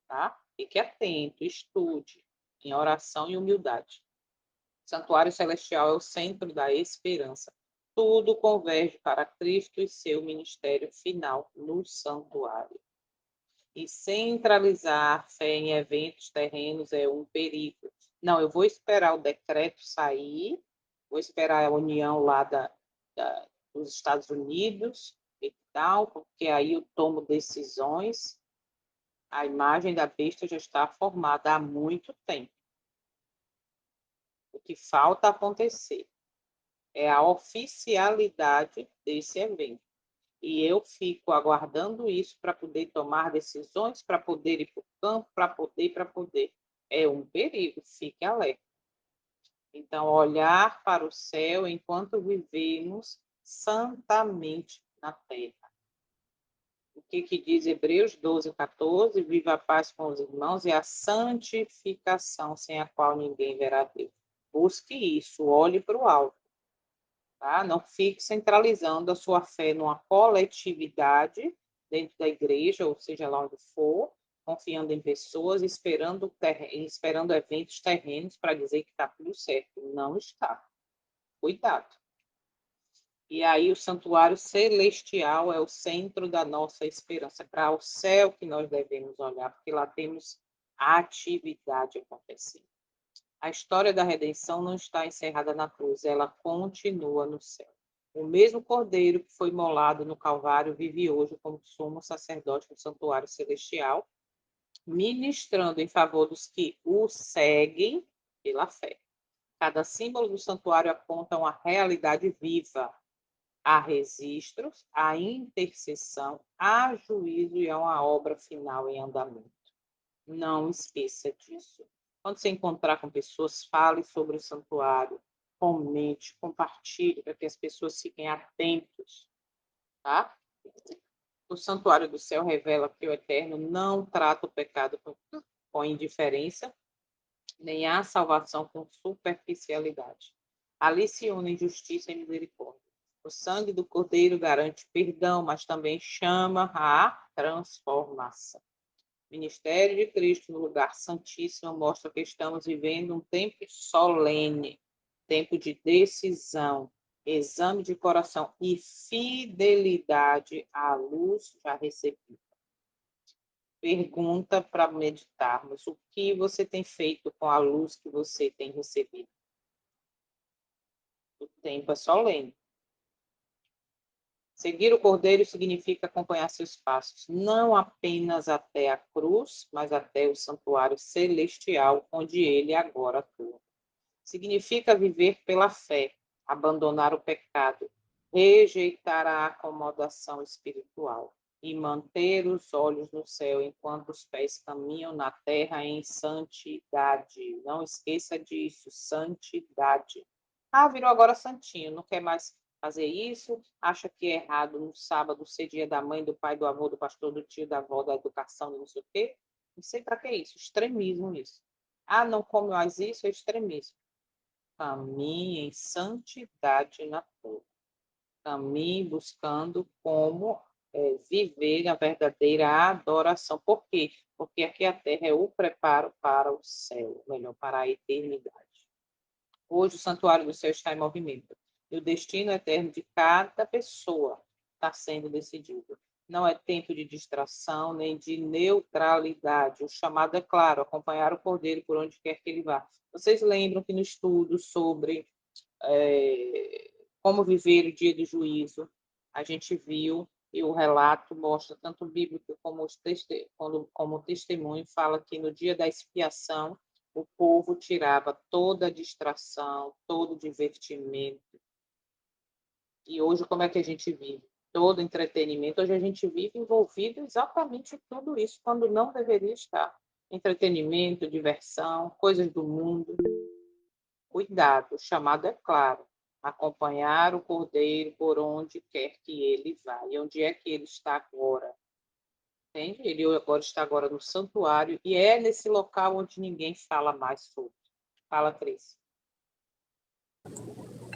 Tá? Fique atento, estude, em oração e humildade. O santuário celestial é o centro da esperança. Tudo converge para Cristo e seu ministério final no santuário. E centralizar a fé em eventos terrenos é um perigo. Não, eu vou esperar o decreto sair, vou esperar a união lá dos Estados Unidos e tal, porque aí eu tomo decisões. A imagem da besta já está formada há muito tempo. O que falta acontecer é a oficialidade desse evento. E eu fico aguardando isso para poder tomar decisões, para poder ir para o campo, para poder. É um perigo, fique alerta. Então, olhar para o céu enquanto vivemos santamente na terra. O que diz Hebreus 12, 14? Viva a paz com os irmãos e a santificação, sem a qual ninguém verá Deus. Busque isso, olhe para o alto. Tá? Não fique centralizando a sua fé numa coletividade dentro da igreja, ou seja lá onde for, confiando em pessoas, esperando eventos terrenos para dizer que está tudo certo. Não está. Cuidado. E aí o santuário celestial é o centro da nossa esperança, para o céu que nós devemos olhar, porque lá temos a atividade acontecendo. A história da redenção não está encerrada na cruz, ela continua no céu. O mesmo Cordeiro que foi imolado no Calvário vive hoje como sumo sacerdote no santuário celestial, ministrando em favor dos que o seguem pela fé. Cada símbolo do santuário aponta uma realidade viva. Há registros, há intercessão, há juízo e há uma obra final em andamento. Não esqueça disso. Quando você encontrar com pessoas, fale sobre o santuário, comente, compartilhe, para que as pessoas fiquem atentos, tá? O santuário do céu revela que o Eterno não trata o pecado com indiferença, nem há salvação com superficialidade. Ali se unem justiça e misericórdia. O sangue do Cordeiro garante perdão, mas também chama a transformação. O ministério de Cristo no lugar santíssimo mostra que estamos vivendo um tempo solene, tempo de decisão, exame de coração e fidelidade à luz já recebida. Pergunta para meditarmos: o que você tem feito com a luz que você tem recebido? O tempo é solene. Seguir o Cordeiro significa acompanhar seus passos, não apenas até a cruz, mas até o santuário celestial, onde ele agora atua. Significa viver pela fé, abandonar o pecado, rejeitar a acomodação espiritual e manter os olhos no céu enquanto os pés caminham na terra em santidade. Não esqueça disso, santidade. Ah, virou agora santinho, não quer mais fazer isso, acha que é errado no sábado ser dia da mãe, do pai, do avô, do pastor, do tio, da avó, da educação, não sei o quê. Não sei para que isso, extremismo isso. Ah, não come mais isso, é extremismo. Caminhe em santidade na terra. Caminhe buscando como viver a verdadeira adoração. Por quê? Porque aqui a terra é o preparo para o céu, melhor, para a eternidade. Hoje o santuário do céu está em movimento. E o destino eterno de cada pessoa está sendo decidido. Não é tempo de distração nem de neutralidade. O chamado é claro: acompanhar o Cordeiro por onde quer que ele vá. Vocês lembram que no estudo sobre como viver o dia do juízo, a gente viu, e o relato mostra, tanto o bíblico como o testemunho, fala que no dia da expiação, o povo tirava toda a distração, todo o divertimento. E hoje, como é que a gente vive? Todo entretenimento. Hoje a gente vive envolvido exatamente em tudo isso, quando não deveria estar. Entretenimento, diversão, coisas do mundo. Cuidado, o chamado é claro: acompanhar o Cordeiro por onde quer que ele vá. E onde é que ele está agora? Entende? Ele agora está agora no santuário, e é nesse local onde ninguém fala mais sobre. Fala, Cris.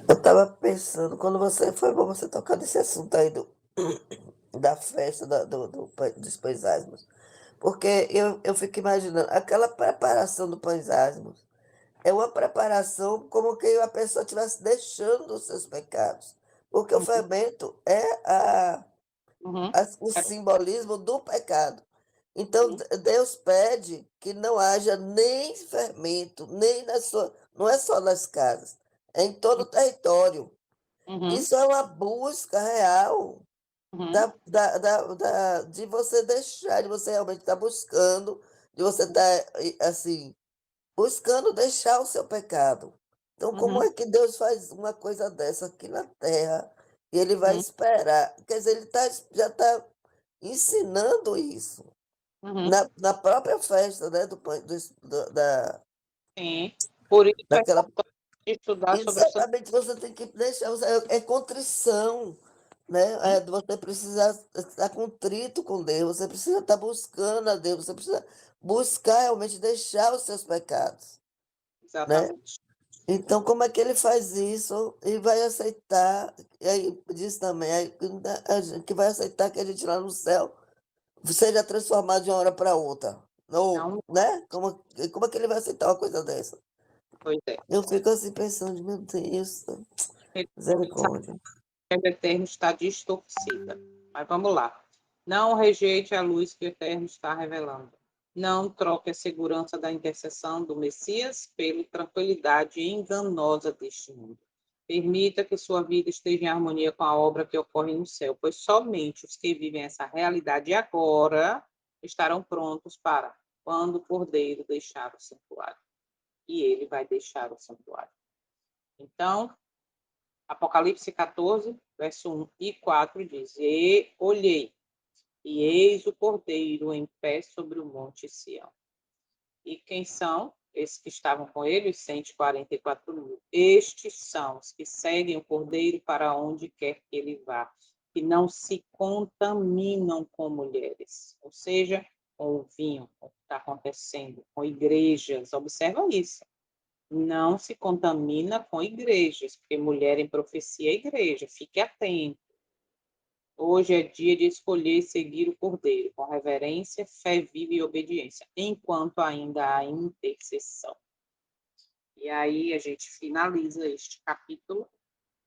Eu estava pensando, quando você foi bom você tocar nesse assunto aí da festa dos pães asmos, porque eu fico imaginando, aquela preparação do pães asmos é uma preparação como que a pessoa estivesse deixando os seus pecados, porque o Uhum. fermento é Uhum. o simbolismo do pecado. Então, Sim. Deus pede que não haja nem fermento, nem não é só nas casas, é em todo o território. Uhum. Isso é uma busca real Uhum. de você deixar, de você realmente estar buscando, de você estar, assim, buscando deixar o seu pecado. Então, como Uhum. é que Deus faz uma coisa dessa aqui na terra e ele vai Uhum. esperar? Quer dizer, já está ensinando isso Uhum. na própria festa, né, do, pão- do, da, Sim. Por isso é daquela importante. Estudar sobre o santuário. Exatamente, você tem que deixar, é contrição, né? Você precisa estar contrito com Deus, você precisa estar buscando a Deus, você precisa buscar realmente deixar os seus pecados, né? Exatamente. Então, como é que ele faz isso e vai aceitar? E aí diz também que vai aceitar que a gente lá no céu seja transformado de uma hora para outra. Ou, Não, né? Como é que ele vai aceitar uma coisa dessa? pois é. Eu fico assim pensando, meu Deus, misericórdia. A regra eterno está distorcida. Mas vamos lá. Não rejeite a luz que o Eterno está revelando. Não troque a segurança da intercessão do Messias pela tranquilidade enganosa deste mundo. Permita que sua vida esteja em harmonia com a obra que ocorre no céu, pois somente os que vivem essa realidade agora estarão prontos para quando o Cordeiro deixar o santuário. E ele vai deixar o santuário. Então, Apocalipse 14, verso 1 e 4 diz: E olhei, e eis o Cordeiro em pé sobre o monte Sião. E quem são esses que estavam com ele? Os 144.000. Estes são os que seguem o Cordeiro para onde quer que ele vá, que não se contaminam com mulheres, ou seja, com o vinho, o que está acontecendo, com igrejas. Observa isso. Não se contamina com igrejas, porque mulher em profecia é igreja. Fique atento. Hoje é dia de escolher seguir o Cordeiro, com reverência, fé viva e obediência, enquanto ainda há intercessão. E aí a gente finaliza este capítulo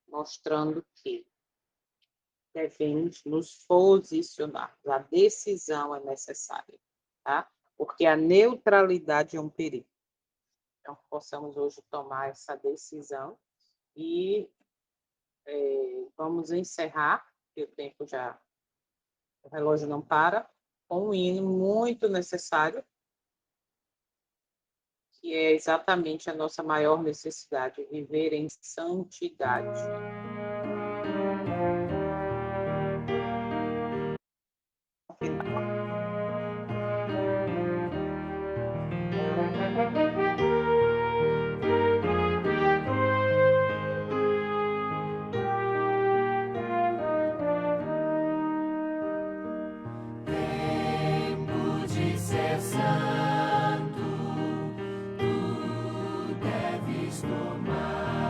mostrando que devemos nos posicionar. A decisão é necessária, tá? Porque a neutralidade é um perigo. Então, possamos hoje tomar essa decisão e vamos encerrar, porque o tempo já, o relógio não para, com um hino muito necessário, que é exatamente a nossa maior necessidade, viver em santidade. Tempo de ser santo, tu deves tomar.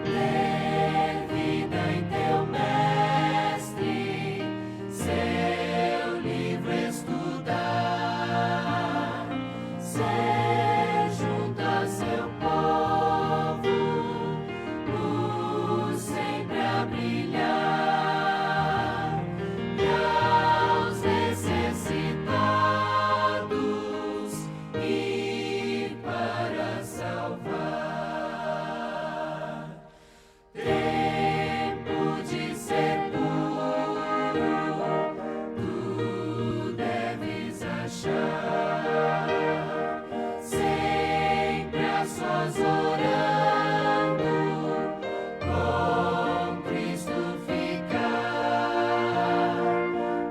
Ter vida em teu mestre, seu livro estudar. Ser junto a seu povo, luz sempre a brilhar. E aos necessitados ir para salvar. Tempo de ser puro, tu deves achar. Sempre a sós orando, com Cristo ficar.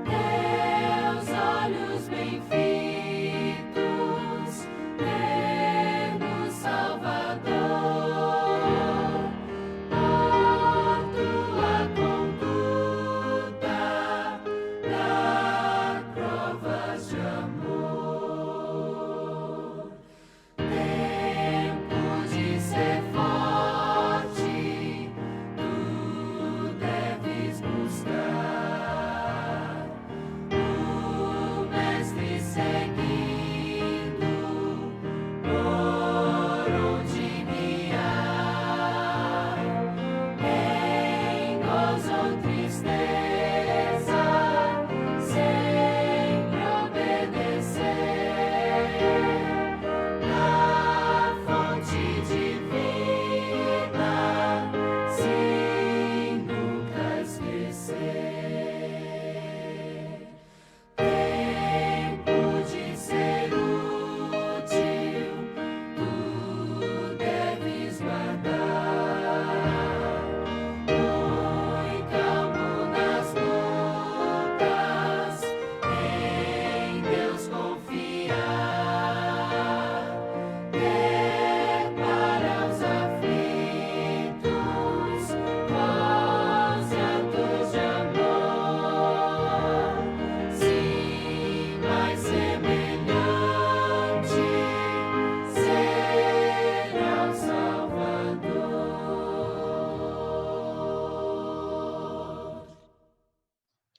Teus olhos bem fitos, ver no Salvador. Por tua conduta, dar provas de amor. Tempo de ser forte, tu deves buscar. O Mestre seguindo, por onde guiar. Em gozo ou tristeza, sempre obedecer. Na fonte divina, sem nunca esquecer. Tempo de ser útil, tu deves guardar. Muito amor na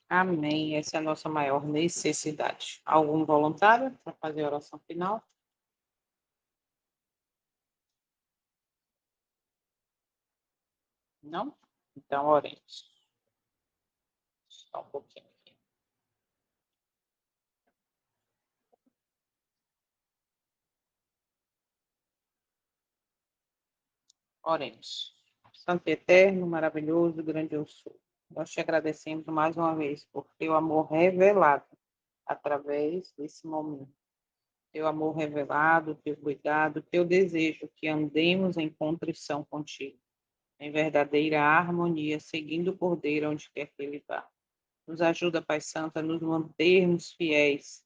Amém. Essa é a nossa maior necessidade. Algum voluntário para fazer a oração final? Não? Então, oremos. Só um pouquinho aqui. Oremos. Santo e eterno, maravilhoso, grandioso. Nós te agradecemos mais uma vez por teu amor revelado através desse momento. Teu amor revelado, teu cuidado, teu desejo que andemos em contrição contigo, em verdadeira harmonia, seguindo o Cordeiro onde quer que ele vá. Nos ajuda, Pai Santo, a nos mantermos fiéis,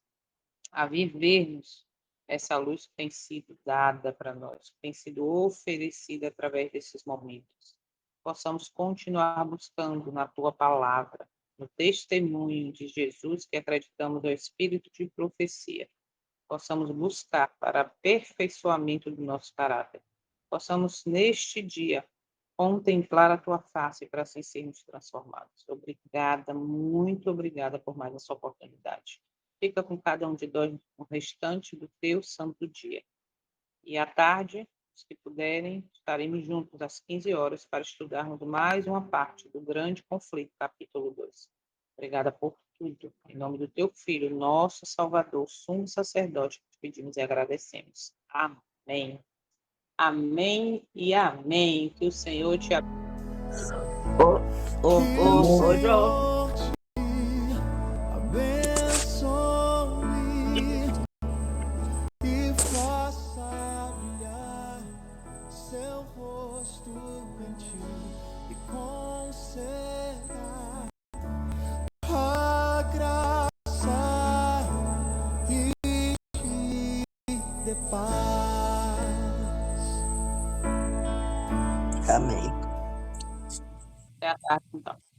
a vivermos essa luz que tem sido dada para nós, que tem sido oferecida através desses momentos. Possamos continuar buscando na tua palavra, no testemunho de Jesus, que acreditamos é o espírito de profecia. Possamos buscar para aperfeiçoamento do nosso caráter. Possamos, neste dia, contemplar a tua face para assim sermos transformados. Obrigada, muito obrigada por mais essa oportunidade. Fica com cada um de nós no restante do teu santo dia. E à tarde, se puderem, estaremos juntos às 15 horas para estudarmos mais uma parte do Grande Conflito, capítulo 2. Obrigada por tudo. Em nome do teu Filho, nosso Salvador, sumo sacerdote, te pedimos e agradecemos. Amém. Amém e amém. Que o Senhor te abençoe. Ô, João, abençoe e faça brilhar seu rosto em ti e conceda a graça e te dê paz. amém. Até a tarde, então.